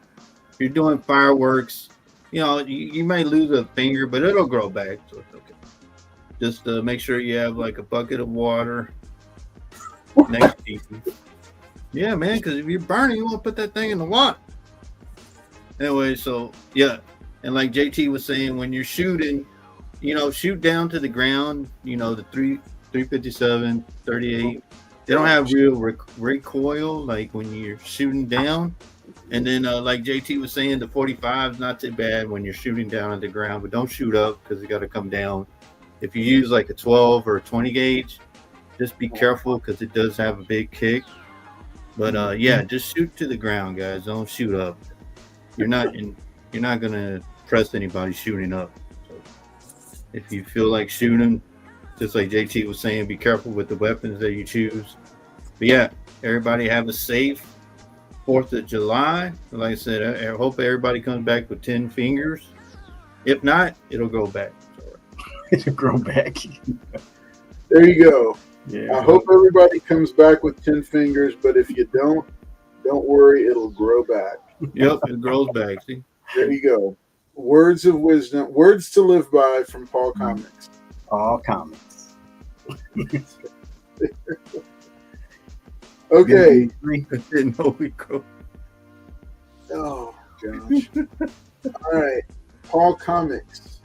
you're doing fireworks, you might lose a finger, but it'll grow back, so it's okay. Just make sure you have like a bucket of water next to you. Yeah, man, because if you're burning, you want to put that thing in the water. Anyway, so yeah, and like JT was saying, when you're shooting, shoot down to the ground. The 357, 38. They don't have real recoil like when you're shooting down. And then like JT was saying, the 45 is not too bad when you're shooting down at the ground, but don't shoot up because you got to come down. If you use like a 12 or a 20 gauge, just be careful because it does have a big kick. But yeah, just shoot to the ground, guys. Don't shoot up. You're not gonna press anybody shooting up. So if you feel like shooting, just like JT was saying, be careful with the weapons that you choose. But yeah, everybody have a safe 4th of July. Like I said, I hope everybody comes back with 10 fingers. If not, it'll grow back. It'll grow back. There you go. Yeah. I hope everybody comes back with 10 fingers, but if you don't worry, it'll grow back. Yep, it grows back. See? There you go. Words of wisdom, words to live by from Paul Comics. Paul Comics. Okay. I didn't know we grow. Oh gosh. All right, Paul Comics.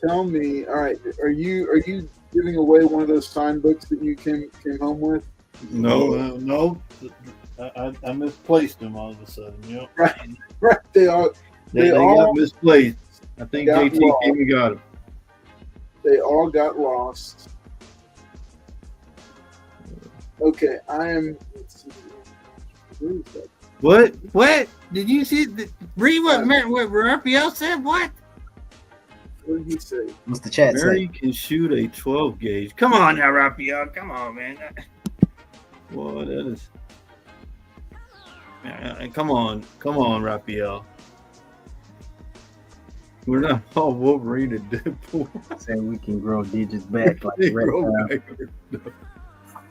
Tell me. All right, are you giving away one of those signed books that you came home with? No. I misplaced them all of a sudden. Yep. Right. They all got misplaced. I think JT came and got them. They all got lost. Okay, I am. Let's see. Where is that? What? Did you see? Read what Raphael said. What? What did he say? What's the chat say? Mary can shoot a 12 gauge. Come on now, Raphael. Come on, man. Well, that is. Come on, Raphael. We're not all Wolverine and Deadpool. Say we can grow digits back like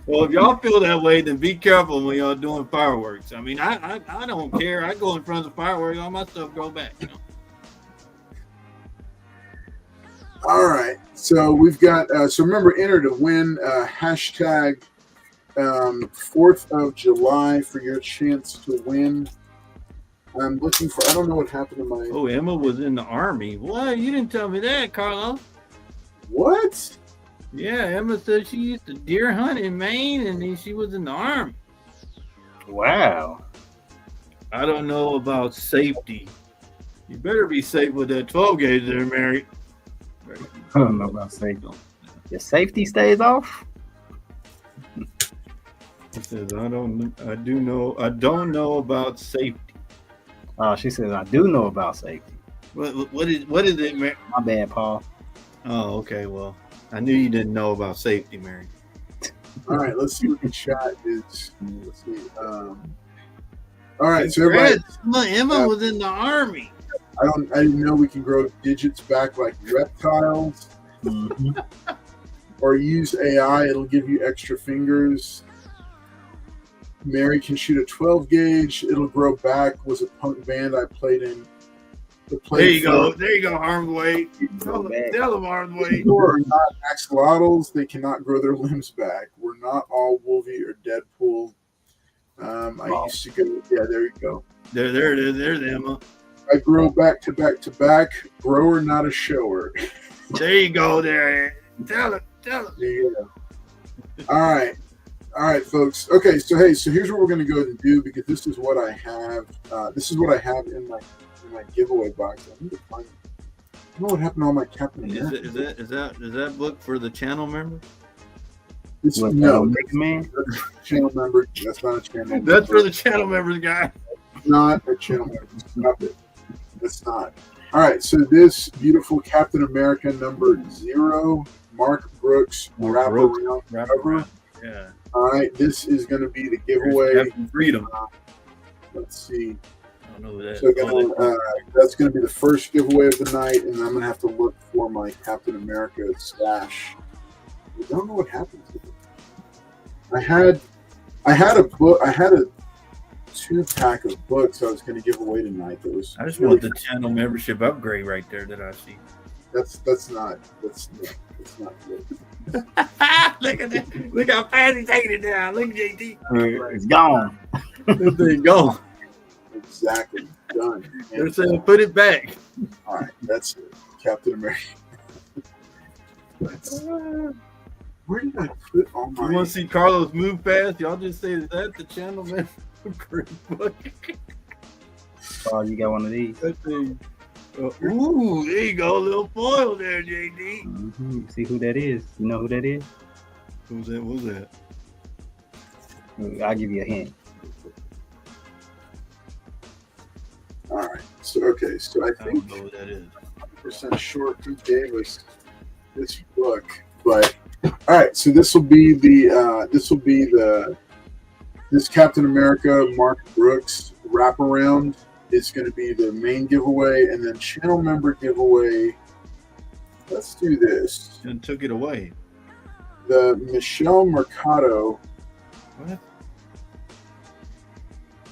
Well, if y'all feel that way, then be careful when y'all doing fireworks. I mean, I don't care. I go in front of the fireworks, all my stuff grow back. All right. So we've got. So remember, enter to win. Hashtag 4th of July for your chance to win. I'm looking for. I don't know what happened to my. Oh, Emma was in the Army. What? You didn't tell me that, Carlos. What? Yeah, Emma said she used to deer hunt in Maine, and then she was in the Army. Wow. I don't know about safety. You better be safe with that 12 gauge there, Mary. I don't know about safety. Your safety stays off? She says, I don't know about safety. Oh, she says, I do know about safety. What is it, Mary? My bad, Paul. Oh, okay. Well, I knew you didn't know about safety, Mary. All right, let's see what the chat is. Let's see. All right, so everybody. Emma was in the Army. I didn't know we can grow digits back like reptiles. Mm-hmm. Or use AI, it'll give you extra fingers. Mary can shoot a 12 gauge. It'll grow back. Was a punk band I played in. There you go, armed weight. Tell them armed weight. People are not axolotls. They cannot grow their limbs back. We're not all Wolvie or Deadpool. I used to go. Yeah, there you go. There them. Huh? I grow back to back to back. Grower, not a shower. There you go. There. Tell it. Yeah. All right, folks. Okay, so here's what we're gonna go ahead and do because this is what I have. This is what I have in my giveaway box. I need to find. I don't know what happened to all my Captain America. Is that book for the channel member? No, channel member. That's not a channel member. That's for the channel members, guy. Not a channel member. Stop it. It's not. All right, so this beautiful Captain America #0, Mark Brooks, wraparound cover. Yeah. All right, this is going to be the giveaway. Captain Freedom. Let's see. I don't know who that is. So that's going to be the first giveaway of the night, and I'm going to have to look for my Captain America stash. I don't know what happened to it. I had a book. I had a 2-pack of books I was going to give away tonight. That was. I just want the channel membership upgrade right there that I see. That's not good. Look at that! Look how fast he's taking it down. Look, JT. It's gone. That thing gone. Exactly. Done. They're saying put it back. All right, that's it. Captain America. Where did I put all my? You want to see Carlos move fast? Y'all just say that the channel member book. Oh, you got one of these. That thing. Ooh, there you go, a little foil there, JD. Mm-hmm. See who that is? You know who that is? Who's that? What's that? I'll give you a hint. All right. So I I think don't know what that is. percent sure who gave us this book, but all right. So this will be this Captain America Mark Brooks wraparound. It's going to be the main giveaway, and then channel member giveaway. Let's do this. And took it away. The Michelle Mercado. What?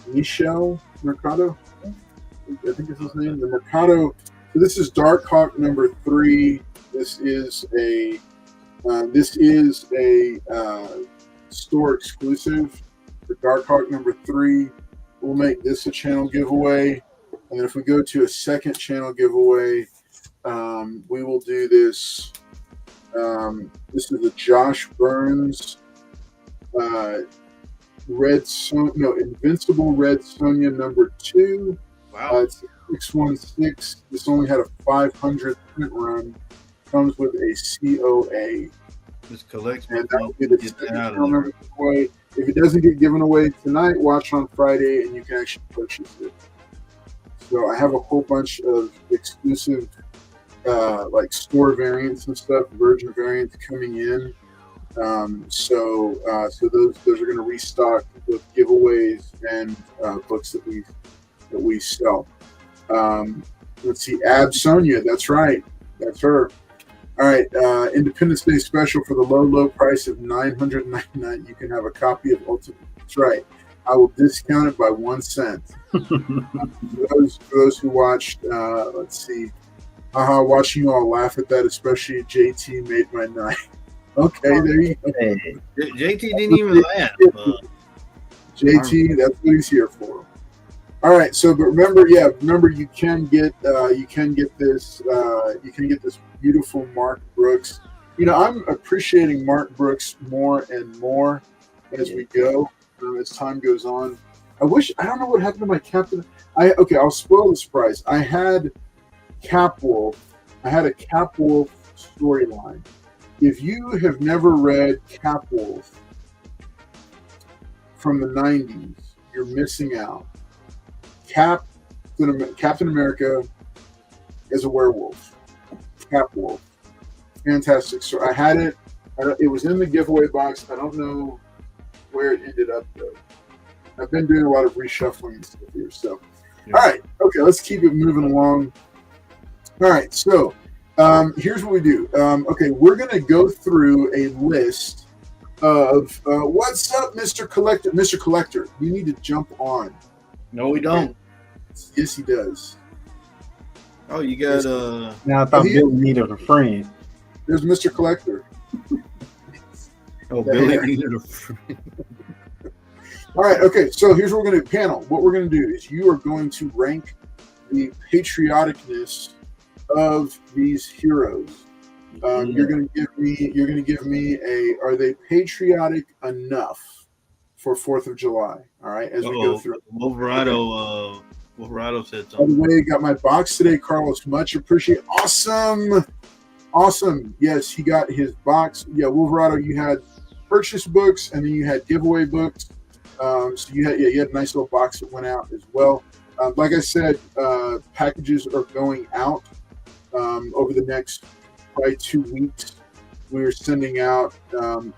Michelle Mercado? I think is his name. The Mercado. So this is Dark Hawk #3. This is a store exclusive for Dark Hawk #3. We'll make this a channel giveaway, and then if we go to a second channel giveaway, we will do this. This is a Josh Burns Invincible Red Sonja #2. Wow. It's 616. This only had a 500 print run. Comes with a COA. Just collects. And that will be the second channel member giveaway. If it doesn't get given away tonight, watch on Friday and you can actually purchase it. So I have a whole bunch of exclusive like store variants and stuff, virgin variants coming in. So those are going to restock with giveaways and books that we sell. Let's see, Ab Sonia, that's right, that's her. All right, Independence Day special for the low price of $9.99. You can have a copy of Ultimate. That's right. I will discount it by 1 cent. For those who watched, let's see. Watching you all laugh at that, especially JT made my night. Okay, there you go. JT didn't even laugh. JT, that's what he's here for. All right, so but remember you can get this beautiful Mark Brooks. You know, I'm appreciating Mark Brooks more and more as we go, as time goes on. I don't know what happened to my Captain. I'll spoil the surprise. I had Cap Wolf. I had a Cap Wolf storyline. If you have never read Cap Wolf from the 90s, you're missing out. Captain America is a werewolf. Cap Wolf. Fantastic story. I had it. It was in the giveaway box. I don't know where it ended up, though. I've been doing a lot of reshuffling and stuff here. So, all right. Okay, let's keep it moving along. All right. So, here's what we do. We're going to go through a list of what's up, Mr. Collector. Mr. Collector, you need to jump on. No, we don't. Yes, he does. Oh, you got Now I thought Bill needed a friend. There's Mr. Collector. Oh, Billy needed a friend. All right, okay, so here's what we're going to do. Panel, what we're going to do is you are going to rank the patrioticness of these heroes. You're going to give me a, are they patriotic enough for 4th of July? All right, as we go through. Wolverado said By something. the way, got my box today, Carlos. Much appreciated. Awesome. Yes, he got his box. Yeah, Wolverado, you had purchase books and then you had giveaway books. So you had a nice little box that went out as well. Like I said, packages are going out over the next probably 2 weeks. We're sending out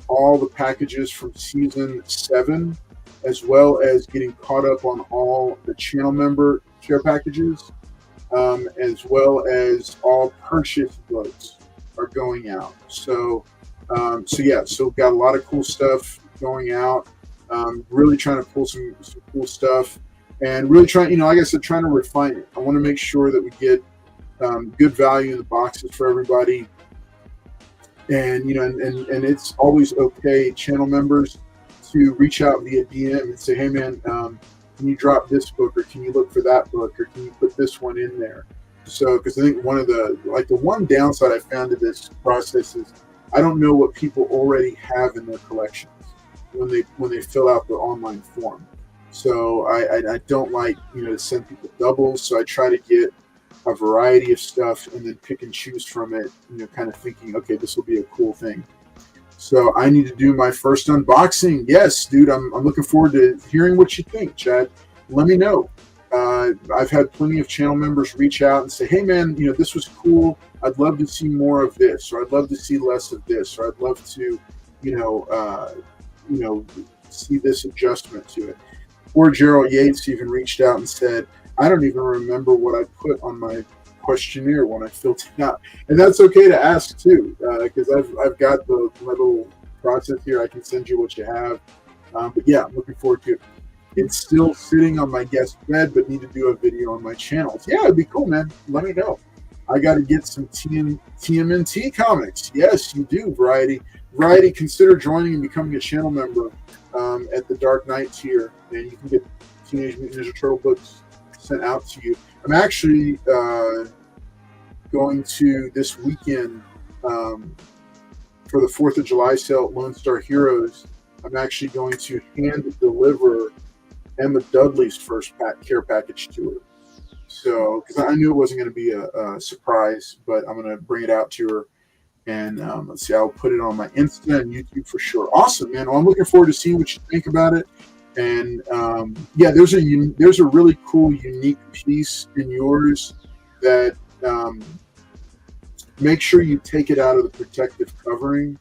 all the packages from season 7, as well as getting caught up on all the channel member care packages, as well as all purchase books are going out. So got a lot of cool stuff going out. Really trying to pull some cool stuff, and really trying, like I said, trying to refine it. I want to make sure that we get good value in the boxes for everybody. And and it's always okay, channel members, to reach out via DM and say, hey man, can you drop this book, or can you look for that book, or can you put this one in there? So, because I think one of the one downside I found to this process is I don't know what people already have in their collections when they fill out the online form. So I don't like to send people doubles. So I try to get a variety of stuff and then pick and choose from it, kind of thinking, okay, this will be a cool thing. So I need to do my first unboxing. Yes, dude, I'm looking forward to hearing what you think, Chad. Let me know. I've had plenty of channel members reach out and say, hey man, this was cool. I'd love to see more of this, or I'd love to see less of this, or I'd love to, see this adjustment to it. Or Gerald Yates even reached out and said, I don't even remember what I put on my questionnaire when I filled it out. And that's okay to ask too, because I've got my little process here. I can send you what you have. But yeah, I'm looking forward to it. It's still sitting on my guest bed, but need to do a video on my channels. Yeah, it'd be cool, man. Let me know. I got to get some TMNT comics. Yes, you do, Variety. Variety, consider joining and becoming a channel member at the Dark Knight tier, and you can get Teenage Mutant Ninja Turtle books sent out to you. I'm actually going to this weekend for the 4th of July sale at Lone Star Heroes. I'm actually going to hand deliver Emma Dudley's first care package to her. So, because I knew it wasn't going to be a surprise, but I'm going to bring it out to her. And let's see, I'll put it on my Insta and YouTube for sure. Awesome, man. Well, I'm looking forward to seeing what you think about it. And there's a really cool, unique piece in yours that make sure you take it out of the protective covering,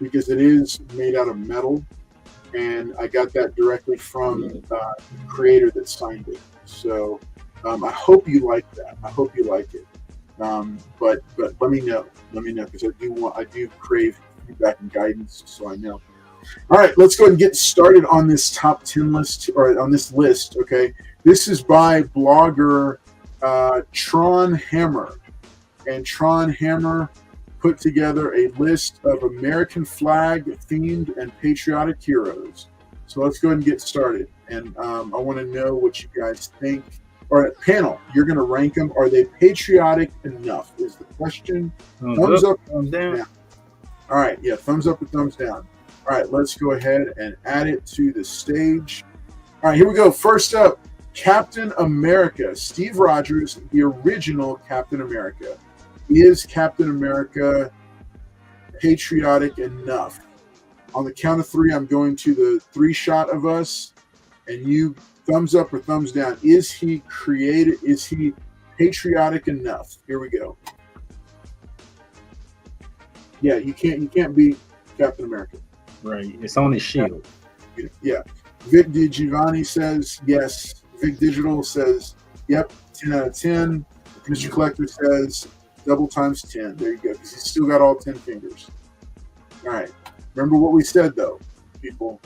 because it is made out of metal. And I got that directly from the creator that signed it. So I hope you like that. I hope you like it. But let me know, because I do crave feedback and guidance, so I know. All right, let's go ahead and get started on this top 10 list, or on this list. Okay, this is by blogger Tron Hammer, and Tron Hammer put together a list of American flag themed and patriotic heroes. So let's go ahead and get started. And I want to know what you guys think. All right, panel, you're going to rank them. Are they patriotic enough is the question. Thumbs up, thumbs down. All right, yeah, thumbs up and thumbs down. All right, let's go ahead and add it to the stage. All right, here we go. First up, Captain America. Steve Rogers, the original Captain America. Is Captain America patriotic enough? On the count of 3, I'm going to the 3 shot of us, and you thumbs up or thumbs down. Is he patriotic enough? Here we go. Yeah, you can't beat Captain America. Right. It's on his shield. Yeah. Vic DiGiovanni says yes. Vic Digital says yep, 10 out of 10. Mr. Collector says double times 10. There you go. Because he's still got all 10 fingers. All right. Remember what we said though, people.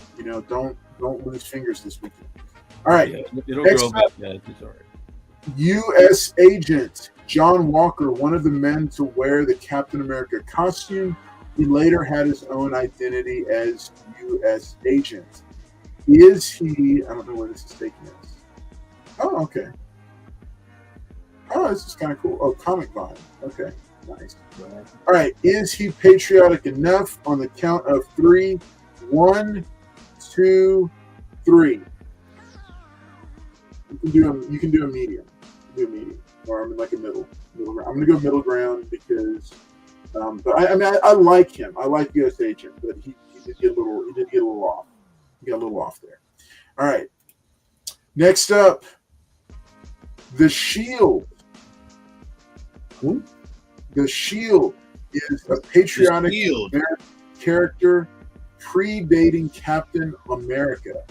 Don't lose fingers this weekend. All right. Yeah, it'll grow back. Yeah, it's all right. U.S. Agent John Walker, one of the men to wear the Captain America costume. He later had his own identity as U.S. Agent. Is he? I don't know where this is taking us. Oh, okay. Oh, this is kind of cool. Oh, Comic Vine. Okay, nice. All right. Is he patriotic enough? On the count of 3. 1, 2, 3. You can do a medium. Do a medium, or I'm in like a middle ground. I'm gonna go middle ground because, but I like him. I like US Agent, but he did get a little off. He got a little off there. All right. Next up, the Shield. Who? The Shield is a patriotic American character predating Captain America.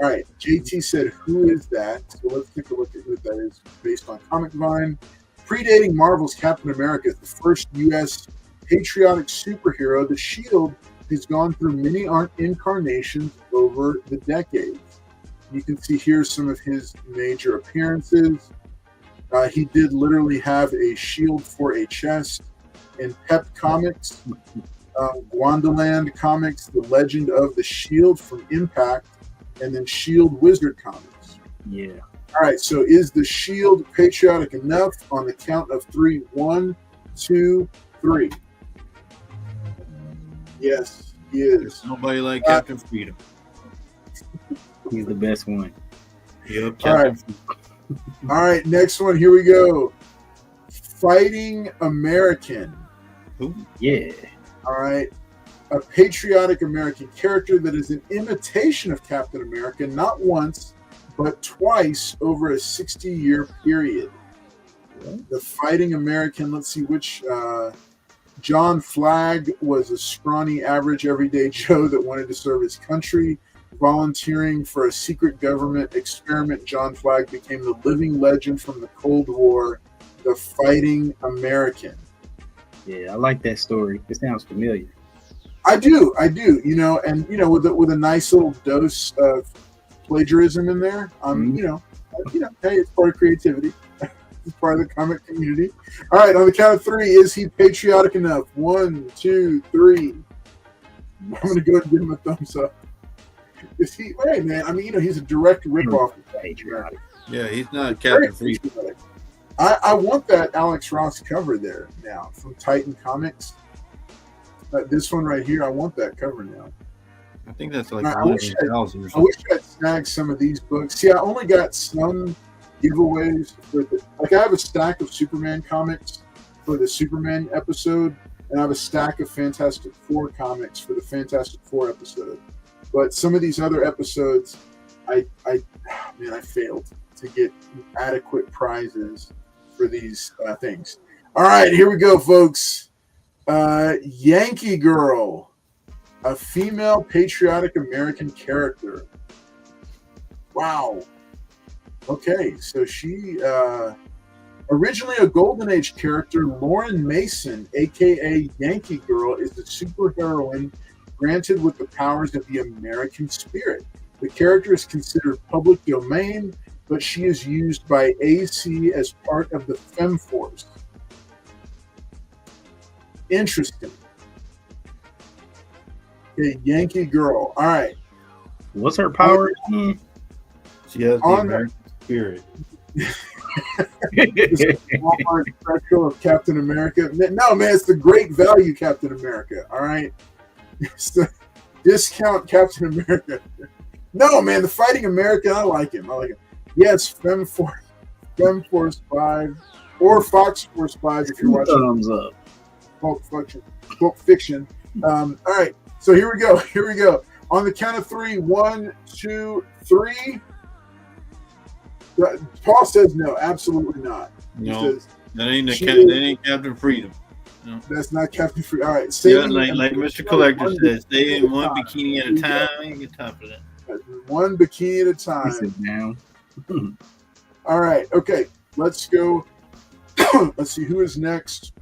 All right, JT said, who is that? So let's take a look at who that is based on Comic Vine. Predating Marvel's Captain America, the first U.S. patriotic superhero, the Shield has gone through many incarnations over the decades. You can see here some of his major appearances. He did literally have a shield for a chest in Pep Comics, Wonderland Comics, The Legend of the Shield from Impact, and then Shield Wizard Comics. Yeah. All right, so is the Shield patriotic enough? On the count of 3. 1, 2, 3. Yes, he is. There's nobody like Captain Freedom. He's the best one. Yep, All right. All right, next one. Here we go. Fighting American. Who? Yeah. All right. A patriotic American character that is an imitation of Captain America, not once, but twice over a 60-year period. The Fighting American, let's see which. John Flagg was a scrawny, average, everyday Joe that wanted to serve his country. Volunteering for a secret government experiment, John Flagg became the living legend from the Cold War, the Fighting American. Yeah, I like that story. It sounds familiar. I do. You know, and you know, with a nice little dose of plagiarism in there. Hey, it's part of creativity. It's part of the comic community. All right, on the count of 3, is he patriotic enough? 1, 2, 3. I'm going to go and give him a thumbs up. Is he? Hey, man. I mean, he's a direct ripoff of patriotic. Yeah, he's not Captain Freedom. I want that Alex Ross cover there now from Titan Comics. This one right here, I want that cover now. I think that's like I wish I'd snagged some of these books. See, I only got some giveaways with it. Like, I have a stack of Superman comics for the Superman episode, and I have a stack of Fantastic Four comics for the Fantastic Four episode. But some of these other episodes, I failed to get adequate prizes for these things. All right, here we go, folks. Yankee Girl, a female patriotic American character. Wow. Okay, so she originally a Golden Age character, Lauren Mason, aka Yankee Girl, is the superheroine granted with the powers of the American spirit. The character is considered public domain, but she is used by AC as part of the Fem Force. Interesting. Okay, Yankee Girl. All right. What's her power? She has the American spirit. Walmart special of Captain America. No, man, it's the great value Captain America. All right. It's the discount Captain America. No, man, the Fighting American, I like him. Yes, Fem Force 5 or Fox Force 5 if you're watching. Thumbs up. Pulp Fiction. All right, so here we go. On the count of 3, 1, 2, 3. Paul says no, absolutely not. No, says, that ain't Captain Freedom. No. That's not Captain Freedom. All right, like Mr. Collector says, stay in one bikini at a time. I ain't got time for that. One bikini at a time. Sit down. All right, okay, let's go. Let's see who is next.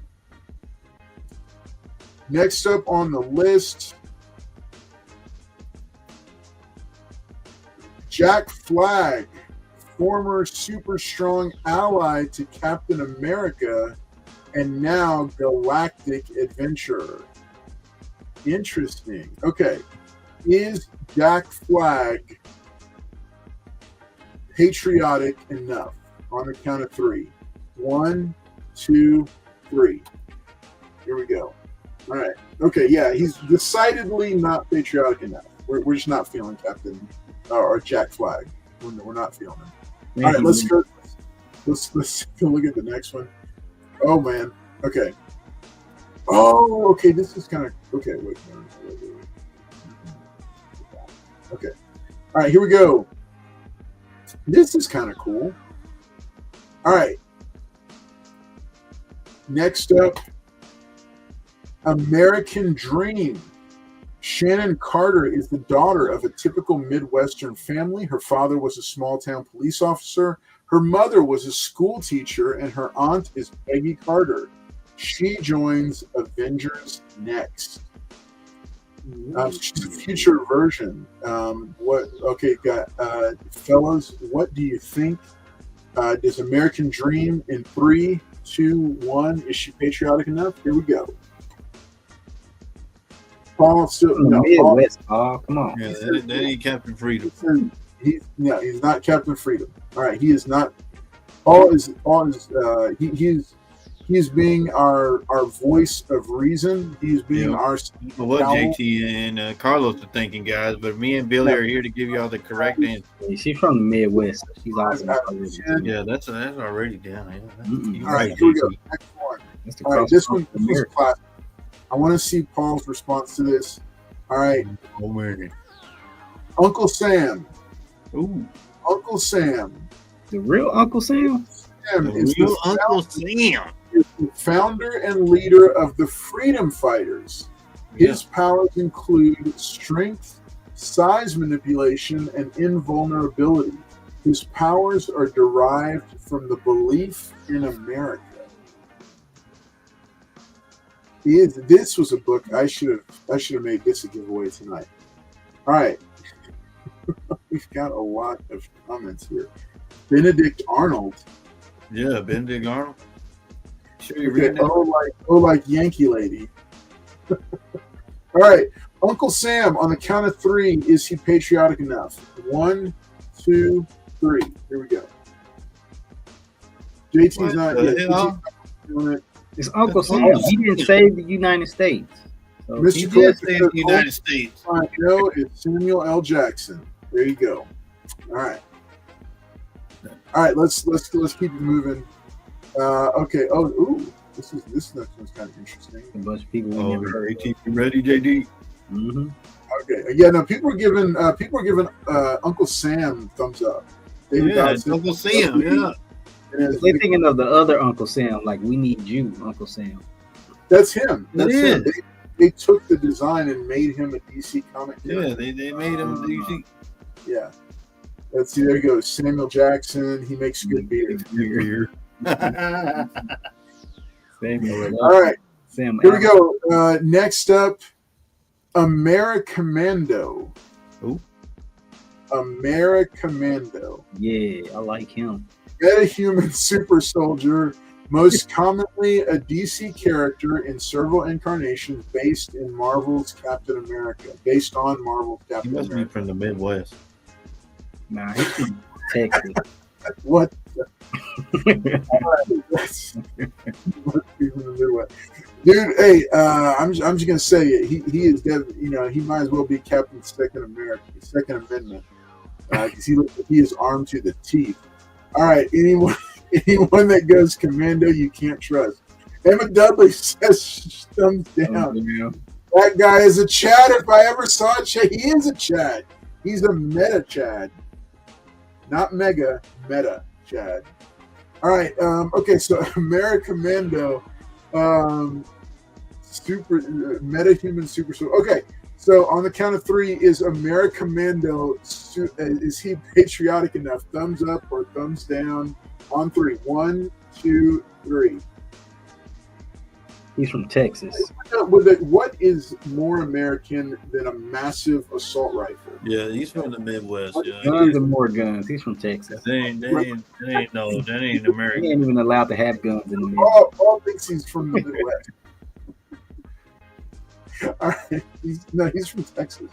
Next up on the list, Jack Flagg, former super strong ally to Captain America and now galactic adventurer. Interesting. Okay. Is Jack Flagg patriotic enough? On the count of 3. 1, 2, 3. Here we go. All right. Okay, yeah, he's decidedly not patriotic enough. We're just not feeling Captain or Jack Flag. We're not feeling him. All right, let's go. Let's go look at the next one. Oh man. Okay. Oh, okay. This is kind of okay. Wait. Okay. All right. Here we go. This is kind of cool. All right. Next up, American Dream. Shannon Carter is the daughter of a typical Midwestern family. Her father was a small-town police officer. Her mother was a school teacher, and her aunt is Peggy Carter. She joins Avengers next. She's a future version. Fellows, what do you think? Does American Dream in 3, 2, 1? Is she patriotic enough? Here we go. Paul still Midwest. Come on. Yeah, that ain't Captain Freedom. He's not Captain Freedom. All right, he is not. Paul is he is being our voice of reason. He's being our. What JT and Carlos are thinking, guys, but me and Billy are here to give y'all the correct answer. She's from the Midwest. She's awesome. Yeah, that's already down. Yeah, all right, here we go. Next one. All right, this one is classic. I want to see Paul's response to this. All right. Oh, man. Uncle Sam. Ooh. Uncle Sam. The real Uncle Sam? Uncle Sam. Is the founder and leader of the Freedom Fighters. His powers include strength, size manipulation, and invulnerability. His powers are derived from the belief in America. This was a book I should have made this a giveaway tonight. All right. We've got a lot of comments here. Benedict Arnold. Yeah, Benedict Arnold. Sure you okay, read that? like Yankee Lady. All right. Uncle Sam, on the count of 3, is he patriotic enough? 1, 2, 3. Here we go. JT's not doing it. It's Uncle Sam. He didn't save the United States. So Mr. Did save the United States. No, it's Samuel L. Jackson. There you go. All right. All right. Let's keep it moving. Okay. This next one's kind of interesting. A bunch of people we never heard. You ready, JD? Mm-hmm. Okay. Yeah. No. People are giving Uncle Sam thumbs up. It's Uncle Sam. Yeah. They're thinking of the other Uncle Sam, like we need you, Uncle Sam. That's him. That's him. They took the design and made him a DC comic. Yeah, they made him DC. Yeah. Let's see. There you go. Samuel Jackson. He makes good beer. All right. Sam. Here we go. Next up, Americommando. Who? Americommando. Yeah, I like him. Metahuman super soldier, most commonly a DC character in several incarnations based on Marvel's Captain America. He must be from the Midwest. Nah, he's from Texas. What? Dude, hey, I'm just gonna say it. He is he might as well be Captain Second Amendment, because he is armed to the teeth. All right, anyone that goes commando, you can't trust. Emma Dudley says thumbs down. Oh, yeah. That guy is a Chad. If I ever saw a Chad, he is a Chad. He's a meta Chad, not mega, meta Chad. All right. Okay. So Americommando, metahuman super. Okay. So on the count of 3, is Americommando, is he patriotic enough? Thumbs up or thumbs down on 3. 1, 2, 3. He's from Texas. What is more American than a massive assault rifle? Yeah, he's from the Midwest. Yeah. Guns and more guns. He's from Texas. That ain't American. He ain't even allowed to have guns in the Midwest. Paul thinks he's from the Midwest. All right, he's from Texas.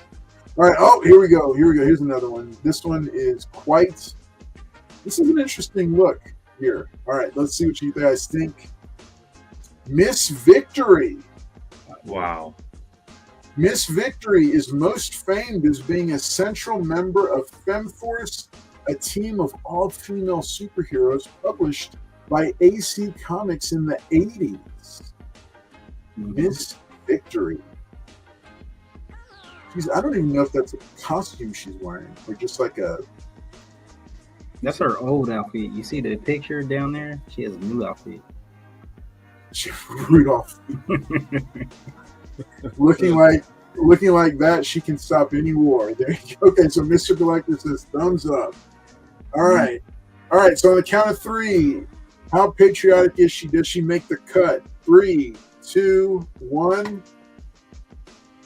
All right. Oh, here we go. Here's another one. This one is quite This is an interesting look here. All right, let's see what you guys think. Miss Victory. Wow. Miss Victory is most famed as being a central member of FemForce, a team of all-female superheroes published by AC Comics in the 80s. Miss Victory. I don't even know if that's a costume she's wearing or just like a... That's her old outfit. You see the picture down there? She has a new outfit. Rudolph. looking like that, she can stop any war. There you go. Okay, so Mr. Collector says thumbs up. All right. So on the count of 3, how patriotic is she? Does she make the cut? 3, 2, 1.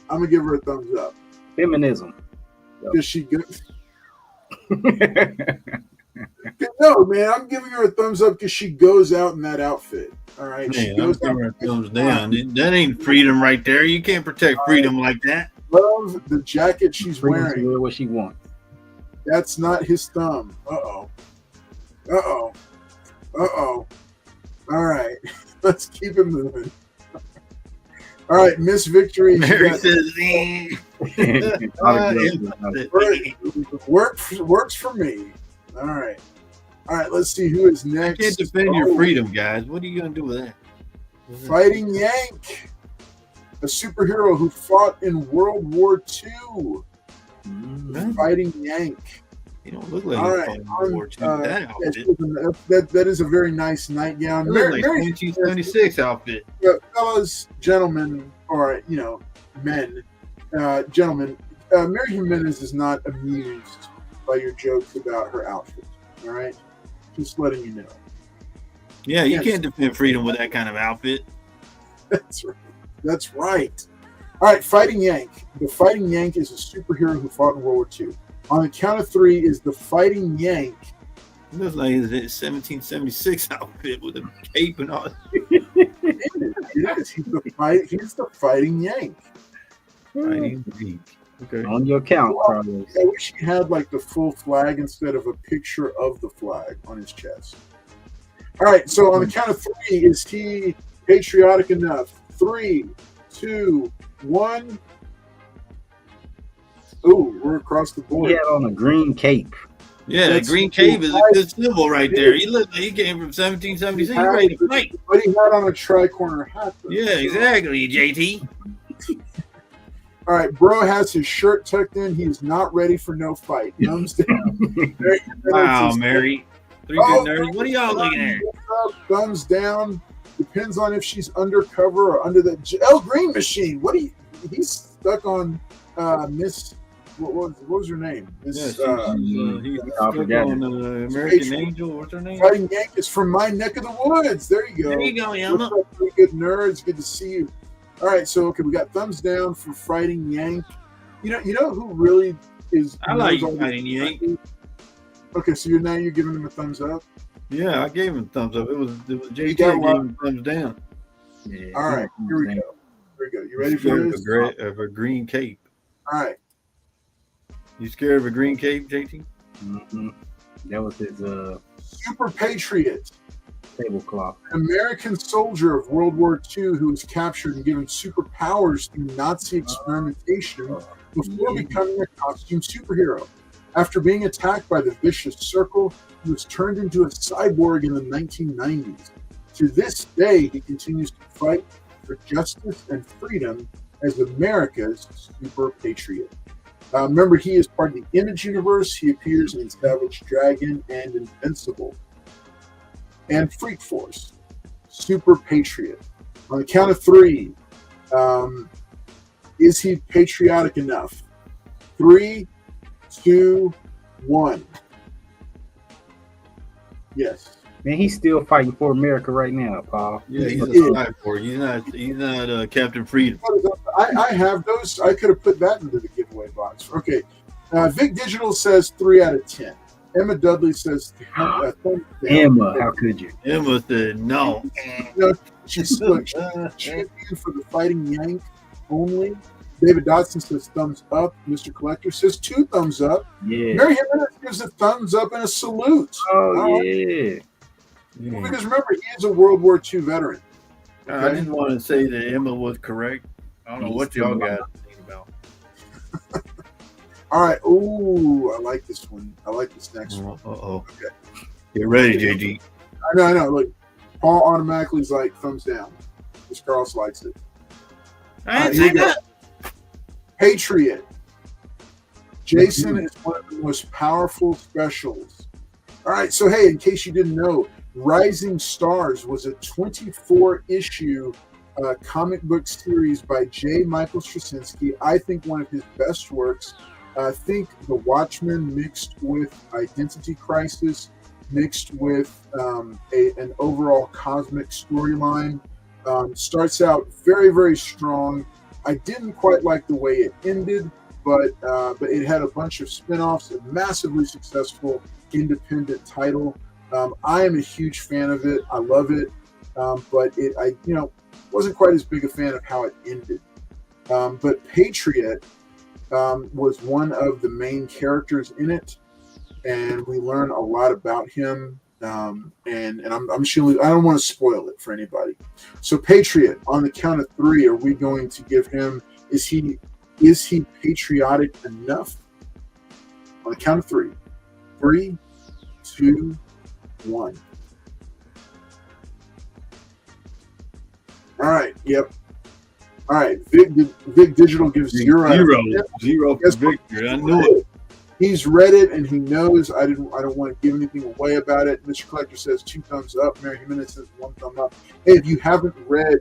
I'm gonna give her a thumbs up. Feminism. Does she go? No, man, I'm giving her a thumbs up because she goes out in that outfit. All right, Man, she goes I'm giving her thumbs down. That ain't freedom right there. You can't protect freedom like that. Love the jacket she's wearing. Wear what she wants. That's not his thumb. Uh oh. All right, let's keep it moving. All right, Miss Victory. Mary says, works for me. All right, let's see who is next. You can't defend your freedom, guys. What are you going to do with that? Fighting Yank, a superhero who fought in World War II. Fighting Yank. You don't look like you're fighting World War II. That outfit. That is a very nice nightgown. Like 1976 outfit. Fellas, gentlemen, or men, gentlemen, Mary Jimenez is not amused by your jokes about her outfit. All right, just letting you know. Yeah, you can't defend freedom with that kind of outfit. That's right. All right, Fighting Yank. The Fighting Yank is a superhero who fought in World War II. On the count of 3, is the Fighting Yank. It looks like his 1776 outfit with a cape and all. It is. He's the Fighting Yank. Fighting Yank. Okay. On your count, Carlos. I wish he had like the full flag instead of a picture of the flag on his chest. All right, so on the count of 3, is he patriotic enough? 3, 2, 1. Ooh, we're across the board. He had on a green cape. Yeah, the green cape is a good symbol right there. He looked like he came from 1776. He's ready to fight. But he had on a tri-corner hat. Though. Yeah, exactly, JT. All right, bro has his shirt tucked in. He's not ready for no fight. Thumbs down. Wow, Mary. 3 good nerds. What are y'all looking at? Thumbs down. Depends on if she's undercover or under the Green Machine. He's stuck on Miss. What was her name? He's stuck on American Angel. What's her name? Fighting Yank is from my neck of the woods. There you go. There you go, Yama. Pretty good nerds. Good to see you. All right, so we got thumbs down for Fighting Yank. You know who really is? I like Fighting Yank. Okay, so you're giving him a thumbs up. Yeah, I gave him a thumbs up. It was JT gave him a thumbs down. Yeah. All right, here we go. You ready for this? Of a green cape. All right. You scared of a green cape, JT? Mm-hmm. That was his Super Patriot. Tablecloth. An American soldier of World War II who was captured and given superpowers through Nazi experimentation before becoming a costume superhero. After being attacked by the Vicious Circle, he was turned into a cyborg in the 1990s. To this day, he continues to fight for justice and freedom as America's super patriot. Remember, he is part of the Image universe. He appears in Savage Dragon and Invincible. And Freak Force. Super patriot. On the count of 3, is he patriotic enough? 3, 2, 1. Yes. Man, he's still fighting for America right now, Paul. Yeah, he's a fight for it. He's not Captain Freedom. I have those. I could have put that into the giveaway box. Okay. Vic Digital says 3 out of 10. Emma Dudley says Emma, how could you? Emma said no. She's champion for the Fighting Yank only. David Dodson says thumbs up. Mr. Collector says 2 thumbs up. Yeah. Mary Jimenez gives a thumbs up and a salute. Oh, All right. yeah. Well, because remember, he is a World War II veteran. I just want to say that Emma was correct. I don't know what y'all got to think about. All right. Ooh, I like this one. I like this next one. Uh-oh. Okay. Get ready, JG. I know. Look, Paul automatically is like thumbs down. Because Carlos likes it. I didn't say that. Patriot. Jason is one of the most powerful specials. All right. So, hey, in case you didn't know, Rising Stars was a 24-issue comic book series by J. Michael Straczynski. I think one of his best works. I think The Watchmen mixed with Identity Crisis, mixed with an overall cosmic storyline. Starts out very, very strong. I didn't quite like the way it ended, but it had a bunch of spin-offs, a massively successful independent title. I am a huge fan of it. I love it, but I wasn't quite as big a fan of how it ended. But Patriot was one of the main characters in it, and we learn a lot about him. And I'm sure I don't want to spoil it for anybody. So Patriot, on the count of 3, are we going to give him? Is he patriotic enough? On the count of 3, 3, 2, 1. All right. Yep. All right. Vic Digital gives 0. Zero for Victor. I knew it. He's read it and he knows. I don't want to give anything away about it. Mr. Collector says 2 thumbs up. Mary Jimenez says 1 thumb up. Hey, if you haven't read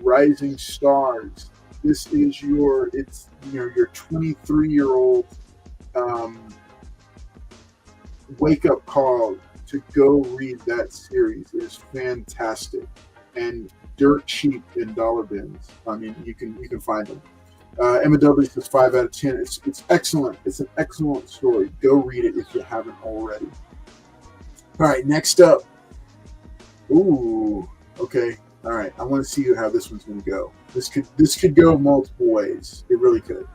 Rising Stars, this is your 23-year-old wake up call to go read that series. It is fantastic and dirt cheap in dollar bins. I mean, you can find them. Emma W says 5 out of 10. It's excellent. It's an excellent story. Go read it if you haven't already. All right, next up. Ooh, okay. All right, I want to see how this one's going to go. This could go multiple ways. It really could.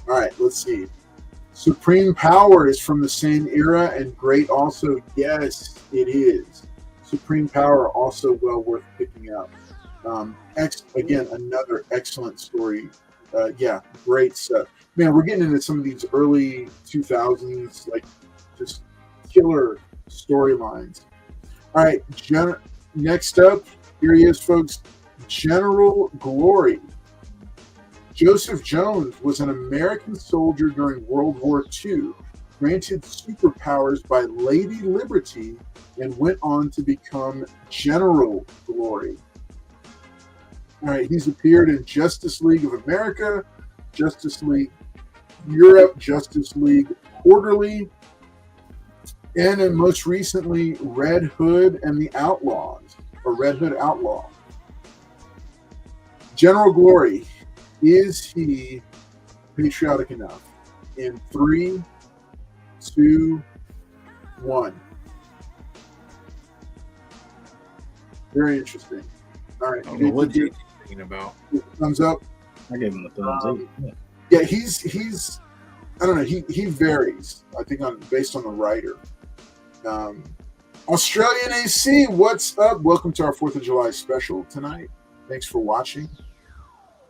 All right, let's see. Supreme Power is from the same era and great also. Yes, it is. Supreme Power also well worth picking up. Again, another excellent story. Yeah, great stuff. Man, we're getting into some of these early 2000s, like just killer storylines. All right, next up, here he is, folks. General Glory. Joseph Jones was an American soldier during World War II, granted superpowers by Lady Liberty, and went on to become General Glory. All right, he's appeared in Justice League of America, Justice League Europe, Justice League Quarterly, and then most recently, Red Hood and the Outlaws, or Red Hood Outlaw. General Glory, is he patriotic enough? In 3, 2, 1. Very interesting. All right. I don't know what you're thinking about. Thumbs up. I gave him a thumbs up. Yeah, he's I don't know. He varies. I think based on the writer. Australian AC, what's up? Welcome to our 4th of July special tonight. Thanks for watching.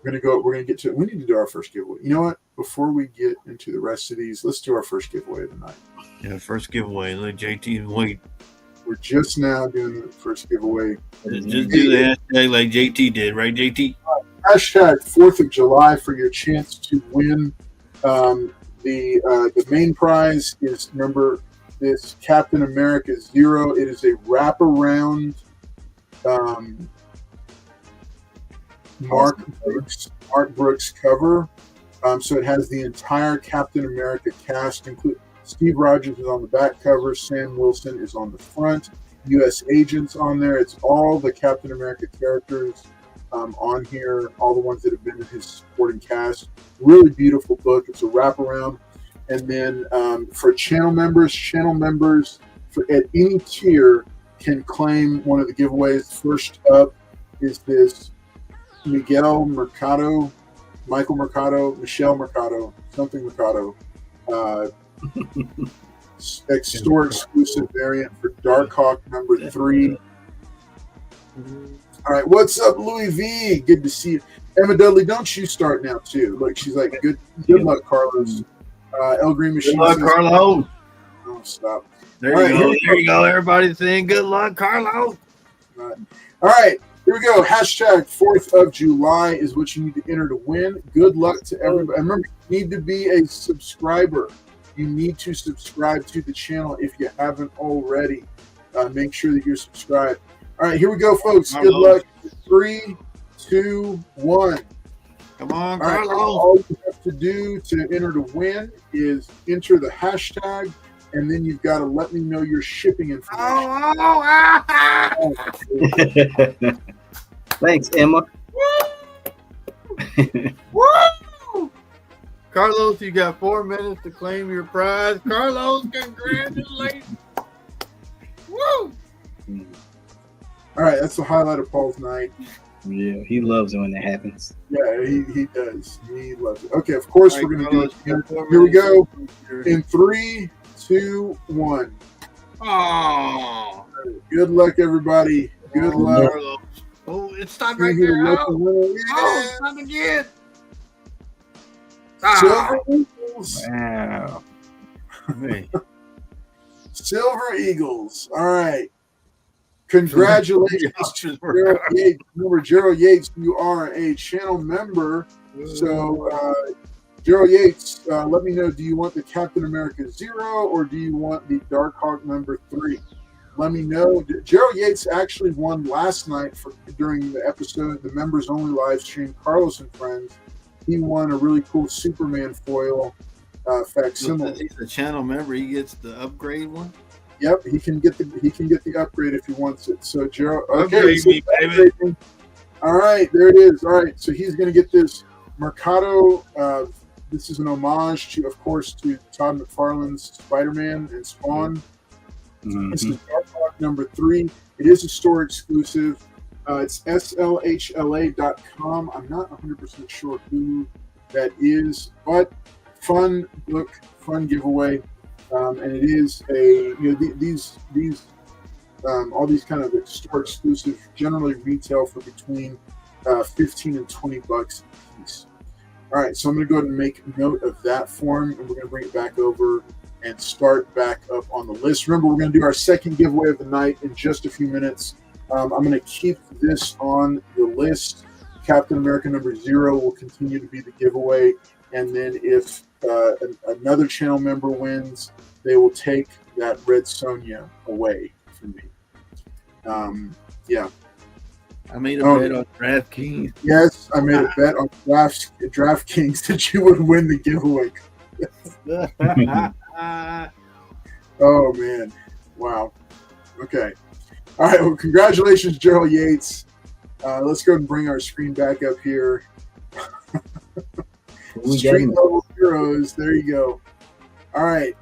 We're gonna get to it. We need to do our first giveaway. You know what? Before we get into the rest of these, let's do our first giveaway of the night. Yeah, first giveaway. Let JT wait. We're just now doing the first giveaway. Just do the hashtag like JT did, right, JT? Hashtag 4th of July for your chance to win. The main prize is, remember, this Captain America 0. It is a wraparound Mark Brooks cover. So it has the entire Captain America cast, including Steve Rogers is on the back cover, Sam Wilson is on the front, U.S. agents on there. It's all the Captain America characters on here, all the ones that have been in his supporting cast. Really beautiful book. It's a wraparound. And then for channel members at any tier can claim one of the giveaways. First up is this Miguel Mercado Michael Mercado, Michelle Mercado, something Mercado. Store exclusive variant for Darkhawk number 3. All right, what's up, Louis V? Good to see you. Emma Dudley, don't you start now too? Look, she's like, good luck, Carlos. El Green Machine. Good luck, Carlos. Oh, stop. There All you right, go. There you go. Everybody's saying good luck, Carlos. All right, here we go. Hashtag 4th of July is what you need to enter to win. Good luck to everybody. Remember, you need to be a subscriber. You need to subscribe to the channel if you haven't already. Make sure that you're subscribed. All right, here we go, folks. Good luck. 3, 2, 1. Come on, All right, Carlos. all you have to do to enter to win is enter the hashtag, and then you've got to let me know your shipping information. Thanks, Emma. Woo! Carlos, you got 4 minutes to claim your prize. Carlos, congratulations. Woo! All right, that's the highlight of Paul's night. Yeah, he loves it when that happens. Yeah, he does. He loves it. Okay, of course All right, we're going to do it Carlos, again. Here we go. In 3, 2, 1. Oh, Good luck, everybody. Good luck. Carlos. Oh, it's time See right who the there. lucky Oh, winner is. it's time again. Silver Eagles. Wow. Hey. Silver Eagles. All right. Congratulations to Gerald Yates. Remember, Gerald Yates, you are a channel member. So, Gerald Yates, let me know, do you want the Captain America 0 or do you want the Darkhawk number 3? Let me know. Gerald Yates actually won last night during the episode, the members only live stream, Carlos and Friends. He won a really cool Superman foil facsimile. He's a channel member. He gets the upgrade one. Yep, he can get the upgrade if he wants it. So Gerald, okay. Upgrade me, baby. All right, there it is. All right, so he's going to get this Mercado. This is an homage to, of course, to Todd McFarlane's Spider-Man and Spawn. Mm-hmm. This is Darkhawk number 3. It is a store exclusive. It's slhla.com. I'm not 100% sure who that is, but fun book, fun giveaway. And it is these all these kind of store exclusive generally retail for between $15 and $20 a piece. All right, so I'm going to go ahead and make note of that form, and we're going to bring it back over and start back up on the list. Remember, we're going to do our second giveaway of the night in just a few minutes. I'm going to keep this on the list. Captain America number 0 will continue to be the giveaway, and then if another channel member wins, they will take that Red Sonja away from me. Yeah. I made a bet on DraftKings. Yes, I made a bet on DraftKings that you would win the giveaway. Oh, man. Wow. Okay. All right. Well, congratulations, Gerald Yates. Let's go ahead and bring our screen back up here. Street level heroes. There you go. All right.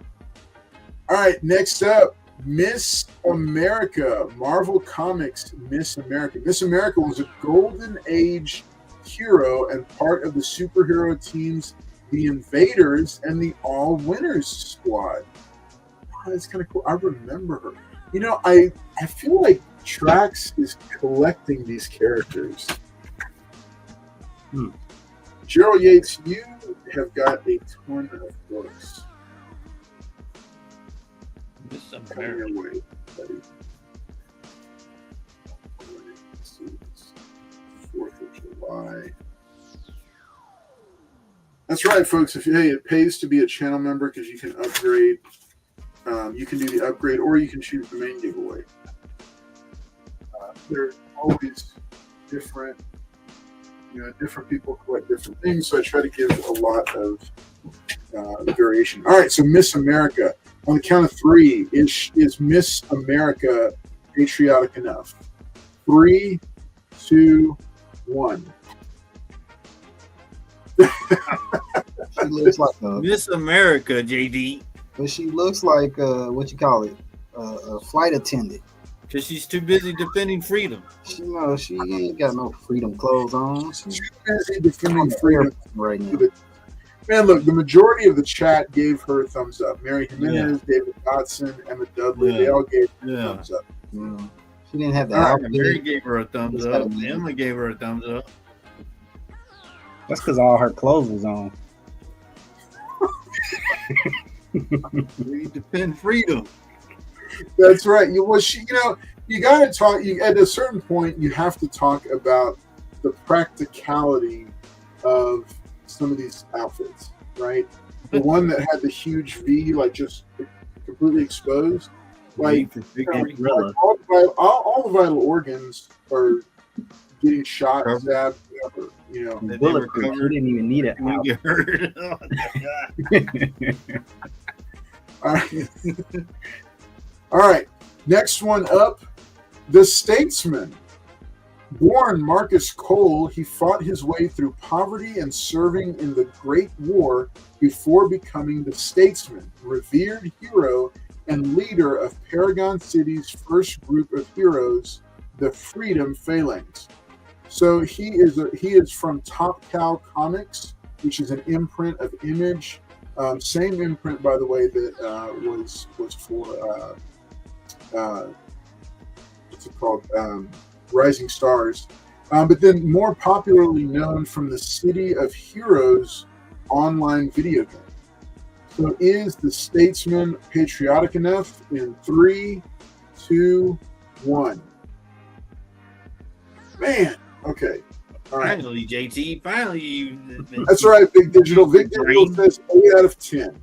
All right. Next up, Miss America. Marvel Comics Miss America. Miss America was a golden age hero and part of the superhero teams, the Invaders and the All Winners Squad. Oh, that's kind of cool. I remember her. You know, I feel like Trax is collecting these characters. Gerald Yates, you have got a ton of books. Coming your way, buddy. Let's see. 4th of July. That's right, folks. It pays to be a channel member because you can upgrade. You can do the upgrade, or you can choose the main giveaway. They're always different. You know, different people collect different things, so I try to give a lot of variation. All right, so Miss America. On the count of 3, is Miss America patriotic enough? 3, 2, 1. She looks like Miss America, JD. But she looks like what you call it, a flight attendant. Because she's too busy defending freedom. She ain't got no freedom clothes on. She's busy defending freedom right now. Man, look, the majority of the chat gave her a thumbs up. Mary Jimenez, David Dotson, Emma Dudley, they all gave her a thumbs up. Yeah. She didn't have the outfit. Mary gave her a thumbs up. Emma gave her a thumbs up. That's because all her clothes was on. We defend freedom. That's right. You got to talk. At a certain point, you have to talk about the practicality of some of these outfits, right? The one that had the huge V, like just completely exposed, like all the vital organs are getting shot, stabbed, whatever. You know, they were covered. You didn't even need it. Oh, all right. All right. Next one up, the Statesman. Born Marcus Cole, he fought his way through poverty and serving in the Great War before becoming the Statesman, revered hero and leader of Paragon City's first group of heroes, the Freedom Phalanx. So he is from Top Cow Comics, which is an imprint of Image. Same imprint, by the way, that was for what's it called? Rising Stars, but then more popularly known from the City of Heroes online video game. So is the Statesman patriotic enough? In 3, 2, 1. Man, okay. All right. Finally, JT. Finally, you. That's right, Big Digital. Big Digital says 8 out of 10.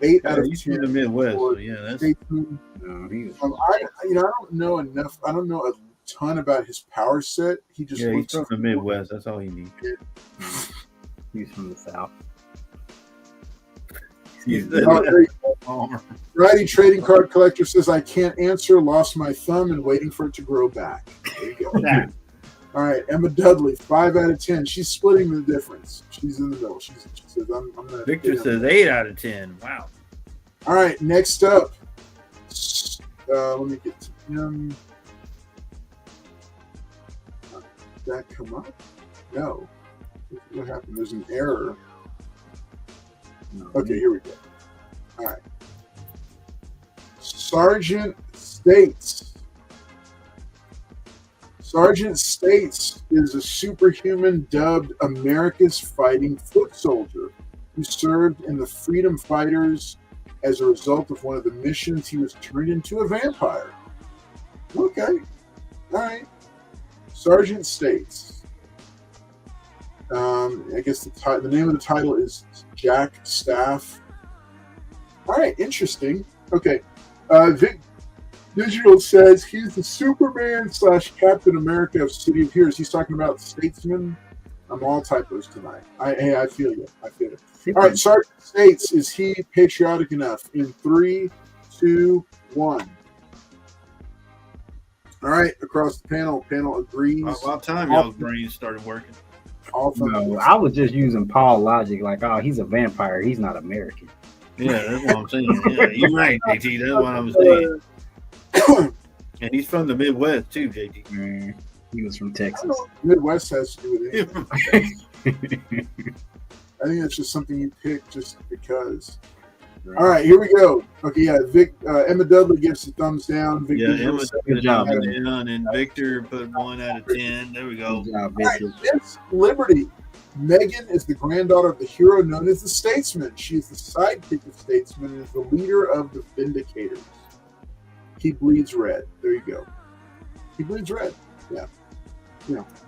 8 out of 10. In the Midwest, so yeah, that's. I don't know enough. I don't know a ton about his power set. He just he's from the Midwest. That's all he needs. He's from the South. Righty Trading Card Collector says, I can't answer. Lost my thumb and waiting for it to grow back. There you go. All right, Emma Dudley, 5 out of 10. She's splitting the difference. She's in the middle. She says, I'm gonna. Victor says 8 out of 10. Wow. All right, next up. Let me get to him. Did that come up? No. What happened? There's an error. Okay, here we go. All right. Sergeant States. Sergeant States is a superhuman dubbed America's Fighting Foot Soldier who served in the Freedom Fighters. As a result of one of the missions, he was turned into a vampire. Okay. All right. Sergeant States. I guess the name of the title is Jack Staff. All right. Interesting. Okay. Vic Digital says he's the Superman / Captain America of City of Heroes. He's talking about Statesman. I'm all typos tonight. I feel you. I feel it. All right, Sergeant States, is he patriotic enough? In 3, 2, 1. All right, across the panel agrees. About time y'all's brains started working. No, I was just using Paul logic, like, oh, he's a vampire. He's not American. Yeah, that's what I'm saying. Yeah, you're right, JT. That's what I'm saying. And he's from the Midwest, too, JT. Man, he was from Texas. Midwest has to do with it. I think that's just something you pick just because. Right. All right, here we go. Okay, yeah, Emma Dudley gives a thumbs down. Emma, good job, down, and Victor put 1 out of 10. There we go. Good job, Victor. Right, Miss Liberty. Megan is the granddaughter of the hero known as the Statesman. She is the sidekick of Statesman and is the leader of the Vindicators. He bleeds red. There you go. He bleeds red. Yeah.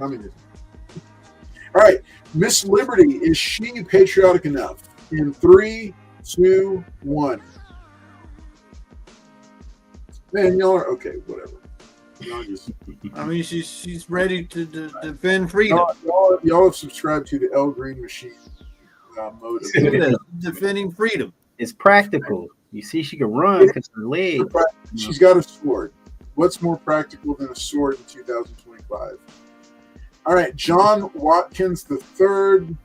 I mean. All right, Miss Liberty, is she patriotic enough? In 3, 2, 1. Man, y'all are okay. Whatever. I mean, she's ready to defend freedom. Y'all have subscribed to the El Green Machine mode. Defending freedom. It's practical. You see, she can run because her leg. She's got a sword. What's more practical than a sword in 2025? All right, John Watkins III.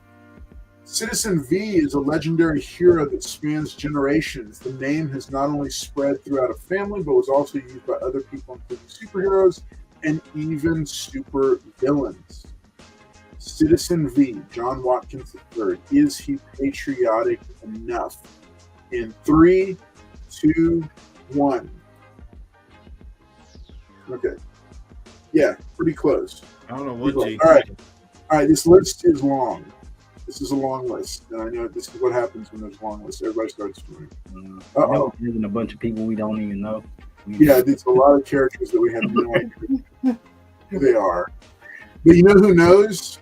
Citizen V is a legendary hero that spans generations. The name has not only spread throughout a family, but was also used by other people, including superheroes and even super villains. Citizen V, John Watkins III, is he patriotic enough? In 3, 2, 1. Okay. Yeah, pretty close. I don't know what All right, this list is long. This is a long list, and I know this is what happens when there's a long list. Everybody starts doing. Even a bunch of people we don't even know. Yeah, there's a lot of characters that we have no idea who they are. But you know who knows?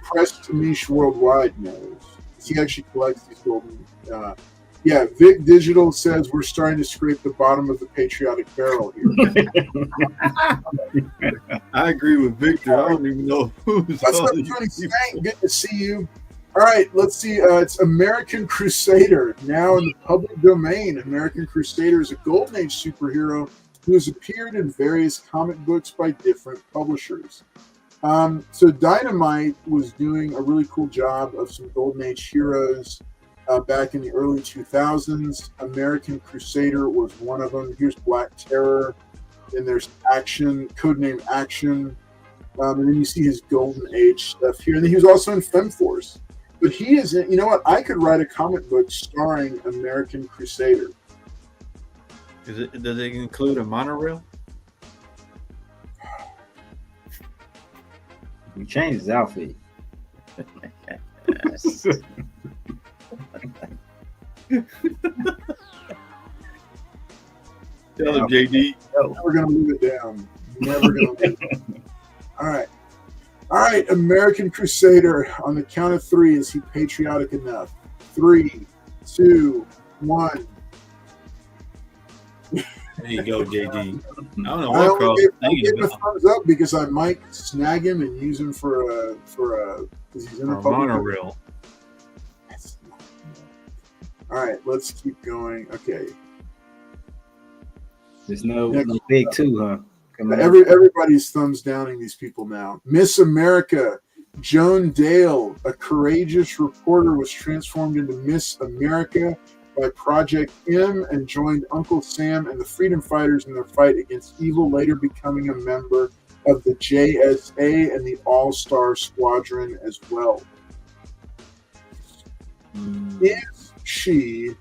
Press to Niche Worldwide knows. He actually collects these golden. Vic Digital says we're starting to scrape the bottom of the patriotic barrel here. I agree with Victor. I don't even know who's. That's what I'm trying to say. Good to see you. All right, let's see. It's American Crusader, now in the public domain. American Crusader is a Golden Age superhero who has appeared in various comic books by different publishers. So Dynamite was doing a really cool job of some Golden Age heroes back in the early 2000s. American Crusader was one of them. Here's Black Terror. Then there's Action, codename Action. And then you see his Golden Age stuff here. And then he was also in FemForce. But he is, you know what? I could write a comic book starring American Crusader. Does it include a monorail? We changed his outfit. Tell him, JD. Never going to leave it down. Never going to leave it down. All right. All right, American Crusader. On the count of 3, is he patriotic enough? 3, 2, 1. There you go, JD. I don't know I what Carl's only thinking gave a about. thumbs up because I might snag him and use him for a because he's in a Or public. monorail. All right, let's keep going. Okay, There's no big 2, huh? everybody's thumbs downing these people now. Miss America, Joan Dale, a courageous reporter, was transformed into Miss America by Project M and joined Uncle Sam and the Freedom Fighters in their fight against evil, later becoming a member of the JSA and the All-Star Squadron as well. Is she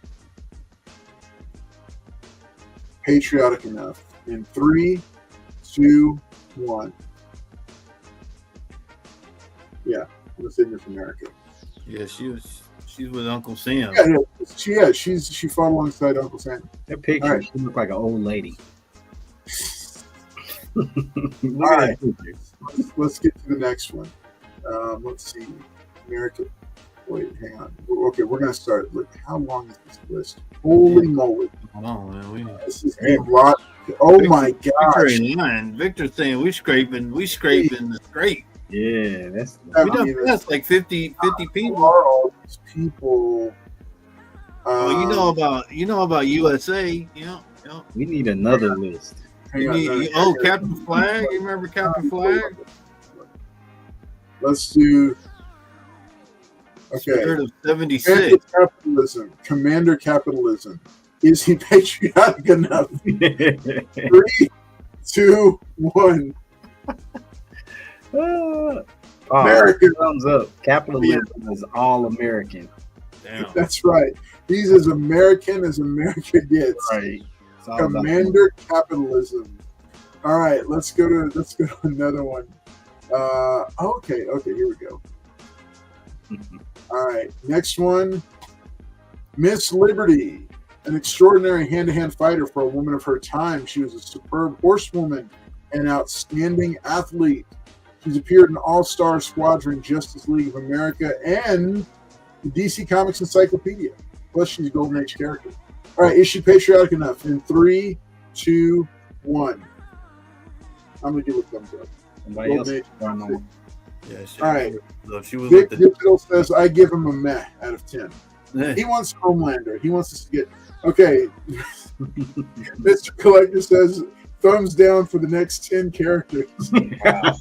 patriotic enough? In 3, 2, 1. Yeah, Miss America. Yeah, she's with Uncle Sam. She fought alongside Uncle Sam. That picture, All right. she looked like an old lady. All right, let's get to the next one. Let's see, America. Wait, hang on. Okay, we're gonna start. Look, how long is this list? Holy moly! Hold on, man. This is a lot. Oh my gosh! Victor's saying we scraping the scrape. Yeah, that's That's like 50 Who people. are all these people? Well, you know about USA. Yeah. we need another list. Hang on, Captain Flag. You remember Captain Flag? Let's do. Okay. Spirit of 76. Commander Capitalism. Is he patriotic enough? 3, 2, 1. American. Thumbs up. Capitalism is all American. Damn. That's right. He's as American as America gets. Right. It's all about- Commander Capitalism. All right, let's go to another one. Okay, here we go. All right, next one. Miss Liberty, an extraordinary hand-to-hand fighter for a woman of her time. She was a superb horsewoman and outstanding athlete. She's appeared in All-Star Squadron, Justice League of America, and the DC Comics Encyclopedia. Plus, she's a Golden Age character. All right, is she patriotic enough? In 3, 2, 1. I'm going to give a thumbs up. Somebody else. Golden Age. Yeah, All right. She was Vic with the Digital says, I give him a meh out of 10. He wants Homelander. He wants us to get... Okay. Mr. Collector says, thumbs down for the next 10 characters. Wow.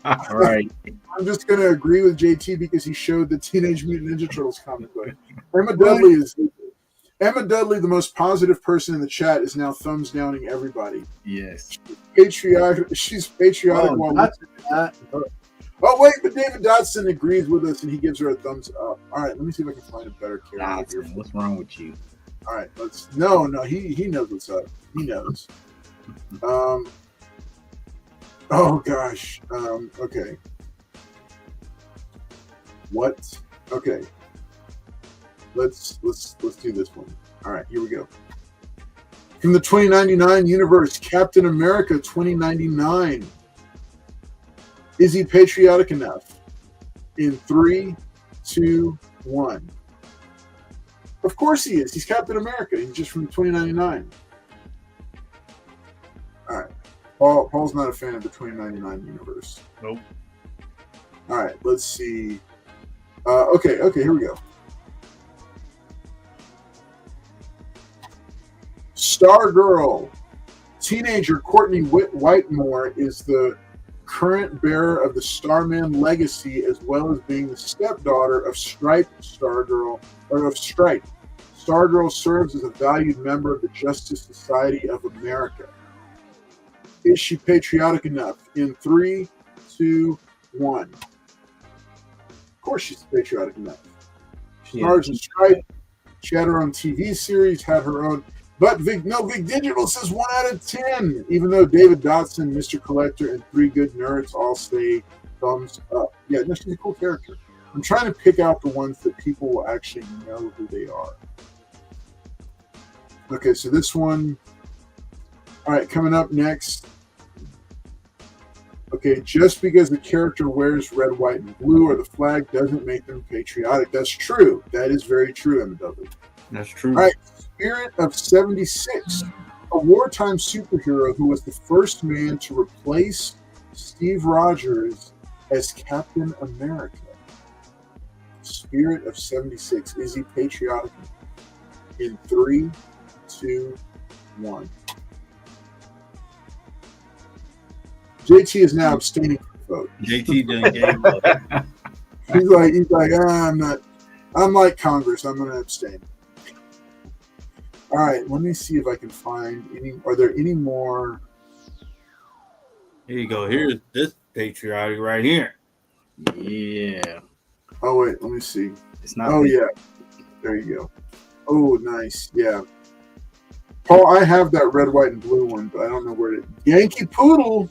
All right. I'm just going to agree with JT because he showed the Teenage Mutant Ninja Turtles comic book. Emma Dudley, the most positive person in the chat, is now thumbs downing everybody. Yes. She's patriotic. Oh, wait, but David Dodson agrees with us and he gives her a thumbs up. All right, let me see if I can find a better character here. What's wrong with you? All right, no, he knows what's up. He knows. Oh gosh. Okay. What? Okay. Let's do this one. All right, here we go. From the 2099 universe, Captain America 2099. Is he patriotic enough? In 3, 2, 1. Of course he is. He's Captain America. He's just from 2099. All right. Paul's not a fan of the 2099 universe. Nope. All right. Let's see. Okay. Here we go. Stargirl. Teenager Courtney Whitmore is the current bearer of the Starman legacy, as well as being the stepdaughter of Stripe Stargirl, or of Stripe. Stargirl serves as a valued member of the Justice Society of America. Is she patriotic enough? In 3, 2, 1. Of course she's patriotic enough. Stars in Stripe. She had her own TV series, had her own. But Vic Digital says 1 out of 10, even though David Dodson, Mr. Collector, and 3 Good Nerds all say thumbs up. Yeah, no, she's a cool character. I'm trying to pick out the ones that people will actually know who they are. Okay, so this one. All right, coming up next. Okay, just because the character wears red, white, and blue or the flag doesn't make them patriotic. That's true. That is very true, Emma Dudley. That's true. All right. Spirit of 76, a wartime superhero who was the first man to replace Steve Rogers as Captain America. Spirit of 76. Is he patriotic? In 3, 2, 1. JT is now abstaining from the vote. JT done gave up. He's like, I'm not. I'm like Congress. I'm going to abstain. All right, let me see if I can find any. Are there any more? Here you go. Here's this patriotic right here. Yeah. Oh wait, let me see. It's not. Oh yeah, there you go. Oh nice, yeah. Paul, I have that red, white, and blue one, but I don't know where it. Yankee Poodle,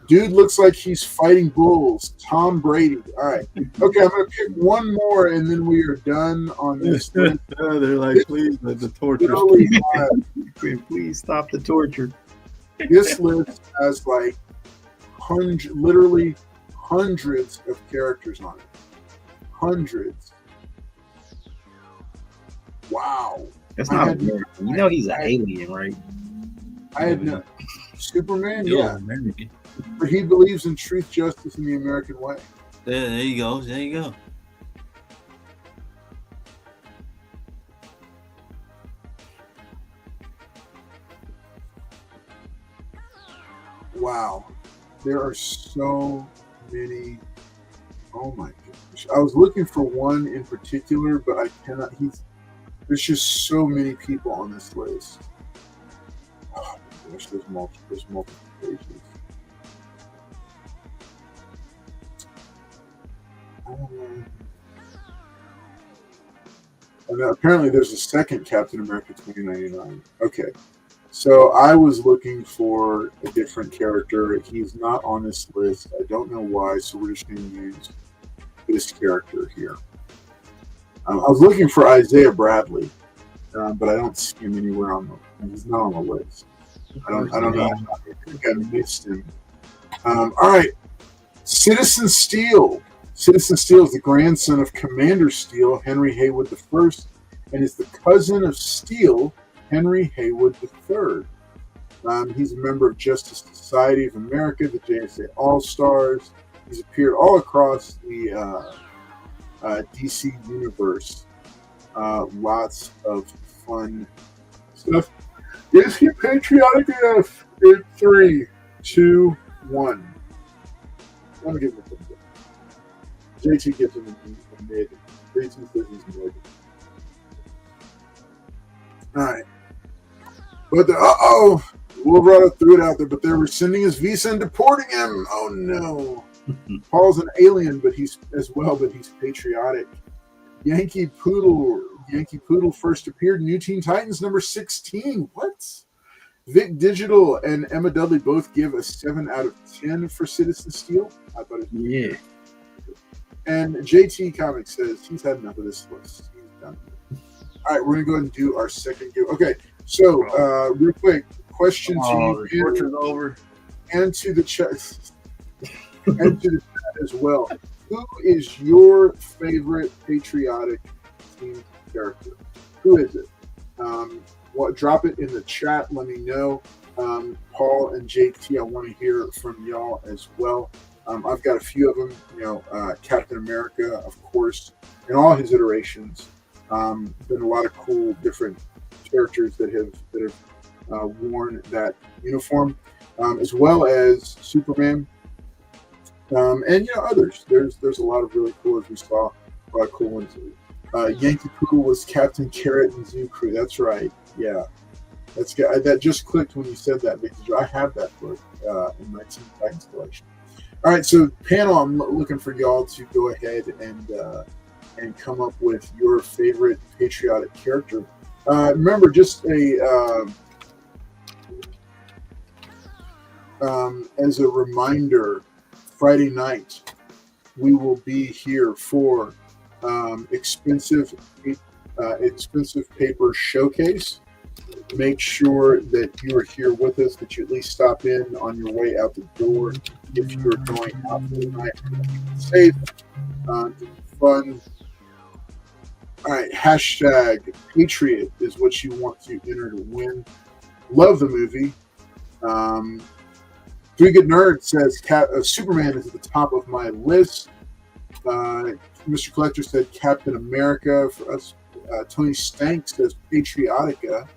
dude looks like he's fighting bulls. Tom Brady. All right, okay, I'm gonna pick one more, and then we are done on this. They're like, please let the torture. Please stop the torture. This list has like literally hundreds of characters on it. Hundreds. Wow. That's not American. You know he's an alien, right? I had no Superman, Still yeah. American. But he believes in truth, justice, and the American way. There you go. There you go. Wow. There are so many. Oh my gosh. I was looking for one in particular, but I cannot. There's just so many people on this list. Oh my gosh, there's multiple pages. And apparently there's a second Captain America 2099. Okay. So I was looking for a different character. He's not on this list. I don't know why, so we're just going to use this character here. I was looking for Isaiah Bradley, but I don't see him anywhere on the. He's not on the list. I don't know. I think I missed him. All right, Citizen Steel. Citizen Steel is the grandson of Commander Steel, Henry Haywood I, and is the cousin of Steel, Henry Haywood III. He's a member of Justice Society of America, the JSA All-Stars. He's appeared all across the DC universe. Lots of fun stuff. Is he patriotic enough? In 3, 2, 1. I'm gonna give him a thumbs up. JT gives him a mid. JT says he's mid. All right. But Wolverine threw it out there, but they're rescinding his visa and deporting him. Oh no. Paul's an alien, but he's patriotic. Yankee Poodle first appeared in New Teen Titans number 16. What? Vic Digital and Emma Dudley both give a 7 out of 10 for Citizen Steel. I thought it was Yeah. And JT Comics says he's had enough of this list. He's done. All right, we're gonna go ahead and do our second give. Okay, so real quick, question to you over. and to the chat and to the chat as well. Who is your favorite patriotic team character? Who is it? Drop it in the chat. Let me know. Paul and JT, I want to hear from y'all as well. I've got a few of them. Captain America, of course, in all his iterations. Been a lot of cool different characters that have worn that uniform, as well as Superman, and others. There's a lot of really cool, as we saw, a lot of cool ones. Yankee Poodle was Captain Carrot and Zoo Crew. That's right. Yeah, that just clicked when you said that, because I have that book in my Teen Titans collection. All right, so panel, I'm looking for y'all to go ahead and come up with your favorite patriotic character. Remember, just as a reminder, Friday night we will be here for expensive paper showcase. Make sure that you are here with us, that you at least stop in on your way out the door if you're going out for the night. Safe, fun. All right, hashtag Patriot is what you want to enter to win. Love the movie. Three Good Nerd says Superman is at the top of my list. Mr. Collector said Captain America. For us, Tony Stank says Patriotica.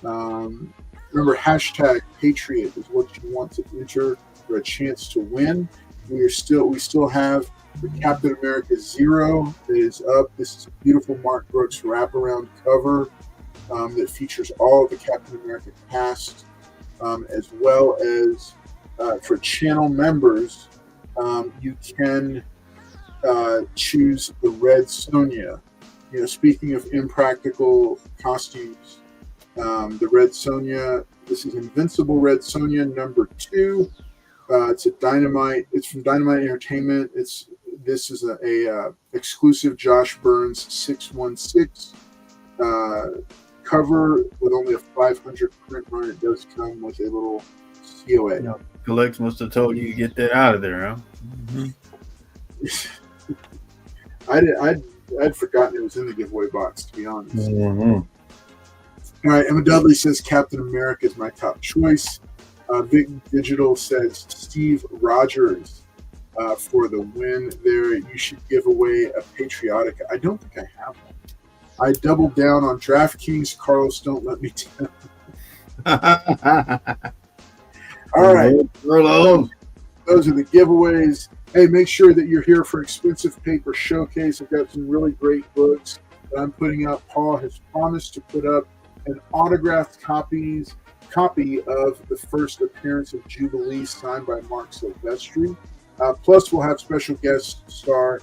Remember, hashtag Patriot is what you want to enter for a chance to win. We still have the Captain America Zero that is up. This is a beautiful Mark Brooks wraparound cover that features all of the Captain America cast, as well as for channel members, you can choose the Red Sonja. Speaking of impractical costumes, the Red Sonja. This is Invincible Red Sonja number 2. It's a Dynamite. It's from Dynamite Entertainment. This is a exclusive Josh Burns 616 cover with only a 500 print run. It does come with a little COA. Yeah. Collex must have told you to get that out of there, huh? Mm-hmm. I'd forgotten it was in the giveaway box, to be honest. Mm-hmm. All right, Emma Dudley says Captain America is my top choice. Vic Digital says Steve Rogers for the win there. You should give away a Patriotic. I don't think I have one. I doubled down on DraftKings. Carlos, don't let me down. All right. Those are the giveaways. Hey, make sure that you're here for Expensive Paper Showcase. I've got some really great books that I'm putting up. Paul has promised to put up an autographed copy of the first appearance of Jubilee signed by Mark Silvestri. Plus, we'll have special guest star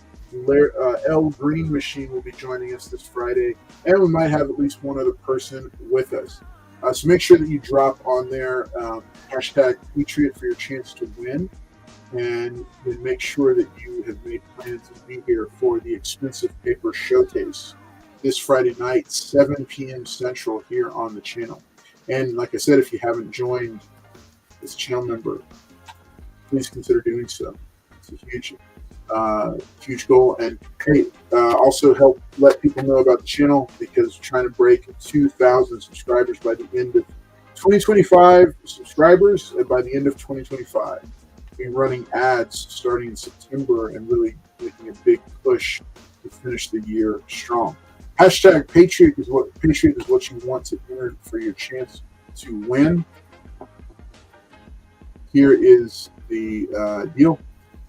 L. Green Machine will be joining us this Friday, and we might have at least one other person with us. So make sure that you drop on there hashtag Patriot for your chance to win, and then make sure that you have made plans to be here for the Expensive Paper Showcase this Friday night, 7 p.m. Central here on the channel. And like I said, if you haven't joined as a channel member, please consider doing so. It's a huge goal. And hey, also help let people know about the channel, because we're trying to break 2,000 subscribers by the end of 2025. Subscribers, and by the end of 2025, we'll be running ads starting in September and really making a big push to finish the year strong. Hashtag Patriot is what you want to enter for your chance to win. Here is the deal.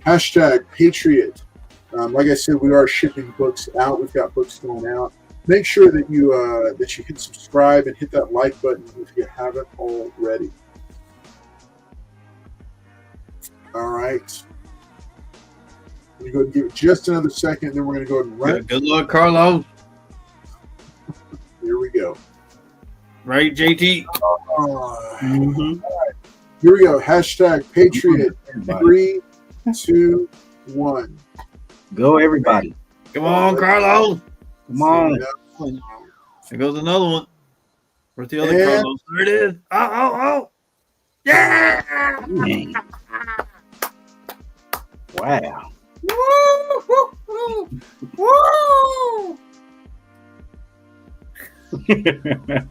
Hashtag Patriot. Like I said, we are shipping books out. We've got books going out. Make sure that you hit subscribe and hit that like button if you haven't already. All right. We're going to go and give it just another second, then we're going to go ahead and run it. Good luck, Carlos. Here we go. Right, JT? All right. Here we go. Hashtag Patriot. 3, 2, 1. Go, everybody. Come on, Carlos. Come on. There goes another one. Where's the other Carlos? There it is. Oh. Yeah. Dang. Wow. Woo.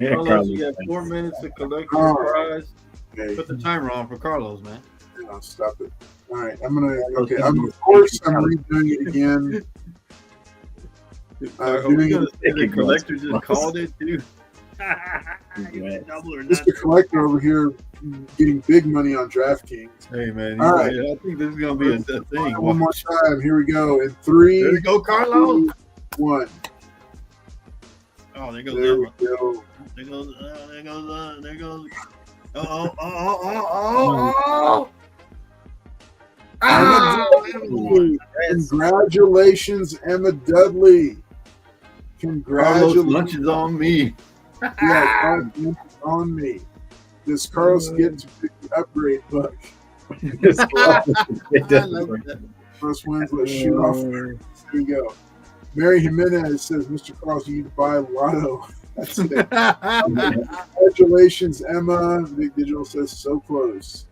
Carlos, you got 4 minutes to collect your prize. Okay. Put the timer on for Carlos, man. No, stop it. All right, I'm redoing it again. Are we going to say the collector just called it too? Mr. Collector over here getting big money on DraftKings. Hey man, all right. I think this is going to be a thing. One more time. Here we go. In 3, there we go, Carlos. 2, 1. Oh, there goes there we Emma. go. There goes. Oh. Congratulations, Emma Dudley. Carlos, lunch is on me. Yeah, on me. Does Carlos get to pick the upgrade book? First wins, let's shoot off. Here we go. Mary Jimenez says, Mr. Carlos, you need to buy Lotto. That's it. Congratulations, Emma. Big Digital says, so close.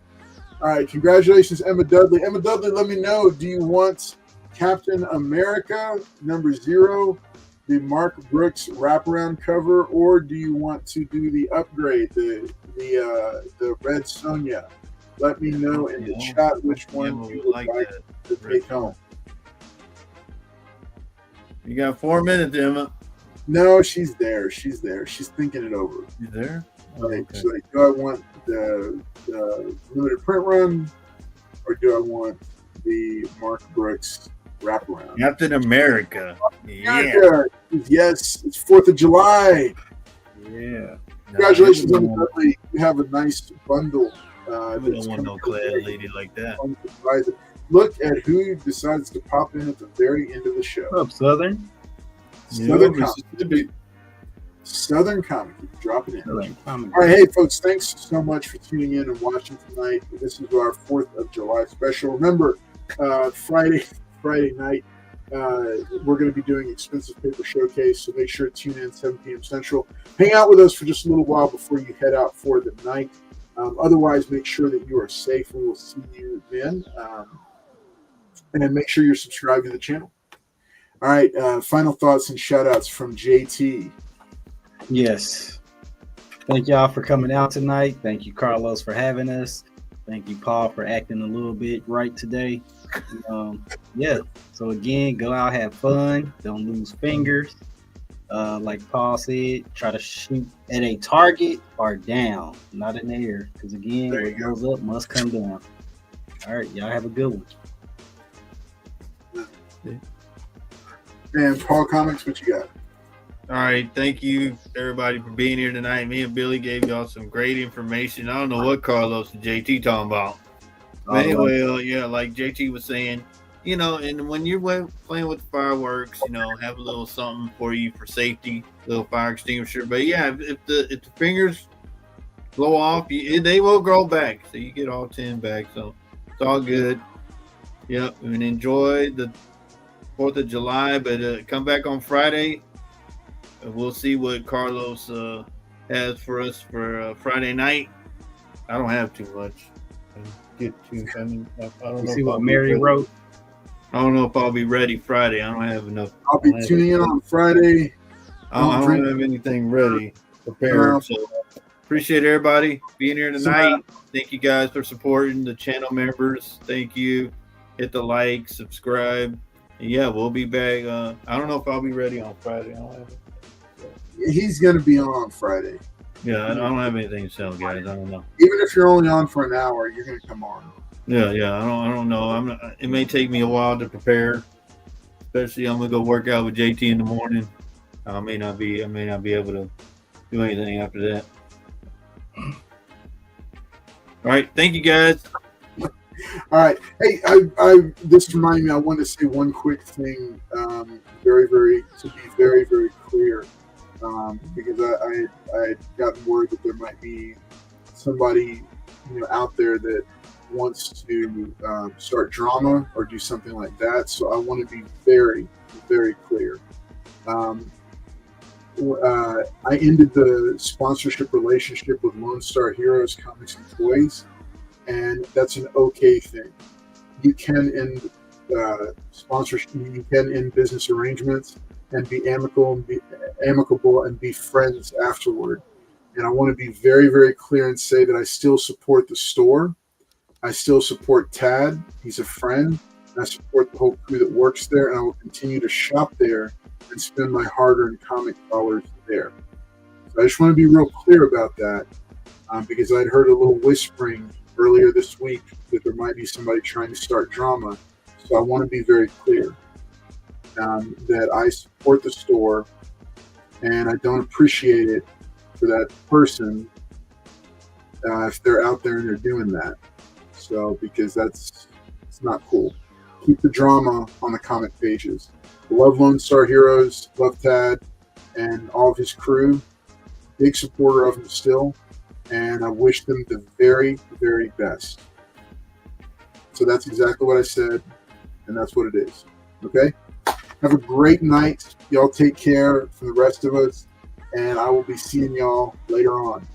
All right, congratulations, Emma Dudley. Emma Dudley, let me know, do you want Captain America #0, the Mark Brooks wraparound cover, or do you want to do the upgrade, the Red Sonja? Let me know in the chat which one you would like to take home. You got 4 minutes, Emma. No, she's there. She's thinking it over. You there? Okay. So, do I want the limited print run, or do I want the Mark Brooks wraparound? Captain America. Yeah. Yes, it's 4th of July. Yeah. Congratulations on the Dudley. You have a nice bundle. We don't want no clad lady like that. Look at who decides to pop in at the very end of the show. What's up, Southern? Southern Comic. Dropping in. Southern Comic. All right, hey folks, thanks so much for tuning in and watching tonight. This is our 4th of July special. Remember, Friday night, we're going to be doing Expensive Paper Showcase, so make sure to tune in 7 p.m. Central. Hang out with us for just a little while before you head out for the night. Otherwise, make sure that you are safe. We will see you then. And then make sure you're subscribed to the channel. All right, final thoughts and shout-outs from JT. Yes. Thank y'all for coming out tonight. Thank you, Carlos, for having us. Thank you, Paul, for acting a little bit right today. Yeah. So again, go out, have fun. Don't lose fingers. Like Paul said, try to shoot at a target or down, not in the air. Because again, what goes up must come down. All right, y'all have a good one. And Paul Comics, what you got? All right, thank you everybody for being here tonight. Me and Billy gave y'all some great information. I don't know what Carlos and JT talking about. But anyway, yeah, like JT was saying, you know, and when you're playing with the fireworks, you know, have a little something for you for safety, little fire extinguisher. But yeah, if the fingers blow off, they will grow back. So you get all 10 back. So it's all good. Yep, and enjoy the 4th of July. But come back on Friday. We'll see what Carlos has for us for Friday night. I don't have too much. I don't know. See what Mary wrote. I don't know if I'll be ready Friday. I don't have enough. I'll be tuning in on Friday. I don't have anything ready prepared. So appreciate everybody being here tonight. Thank you guys for supporting the channel members. Thank you. Hit the like, subscribe. And yeah, we'll be back. I don't know if I'll be ready on Friday. I don't have it. he's going to be on Friday. Yeah, I don't have anything to sell, guys. I don't know. Even if you're only on for an hour, you're going to come on. Yeah. I don't know. It may take me a while to prepare. Especially, I'm gonna go work out with JT in the morning. I may not be able to do anything after that. All right, thank you guys. All right. Hey, I this reminded me. I wanted to say one quick thing. To be very, very clear, because I had gotten word that there might be somebody out there that wants to start drama or do something like that. So I want to be very, very clear. I ended the sponsorship relationship with Lone Star Heroes Comics and Toys, and that's an okay thing. You can end sponsorship. You can end business arrangements and be amicable and be friends afterward. And I want to be very, very clear and say that I still support the store. I still support Tad. He's a friend. I support the whole crew that works there, and I will continue to shop there and spend my hard-earned comic dollars there. So I just want to be real clear about that, because I'd heard a little whispering earlier this week that there might be somebody trying to start drama. So I want to be very clear that I support the store, and I don't appreciate it for that person if they're out there and they're doing that. So, because it's not cool. Keep the drama on the comic pages. Love Lone Star Heroes, love Tad, and all of his crew. Big supporter of him still, and I wish them the very, very best. So that's exactly what I said, and that's what it is. Okay? Have a great night. Y'all take care from the rest of us, and I will be seeing y'all later on.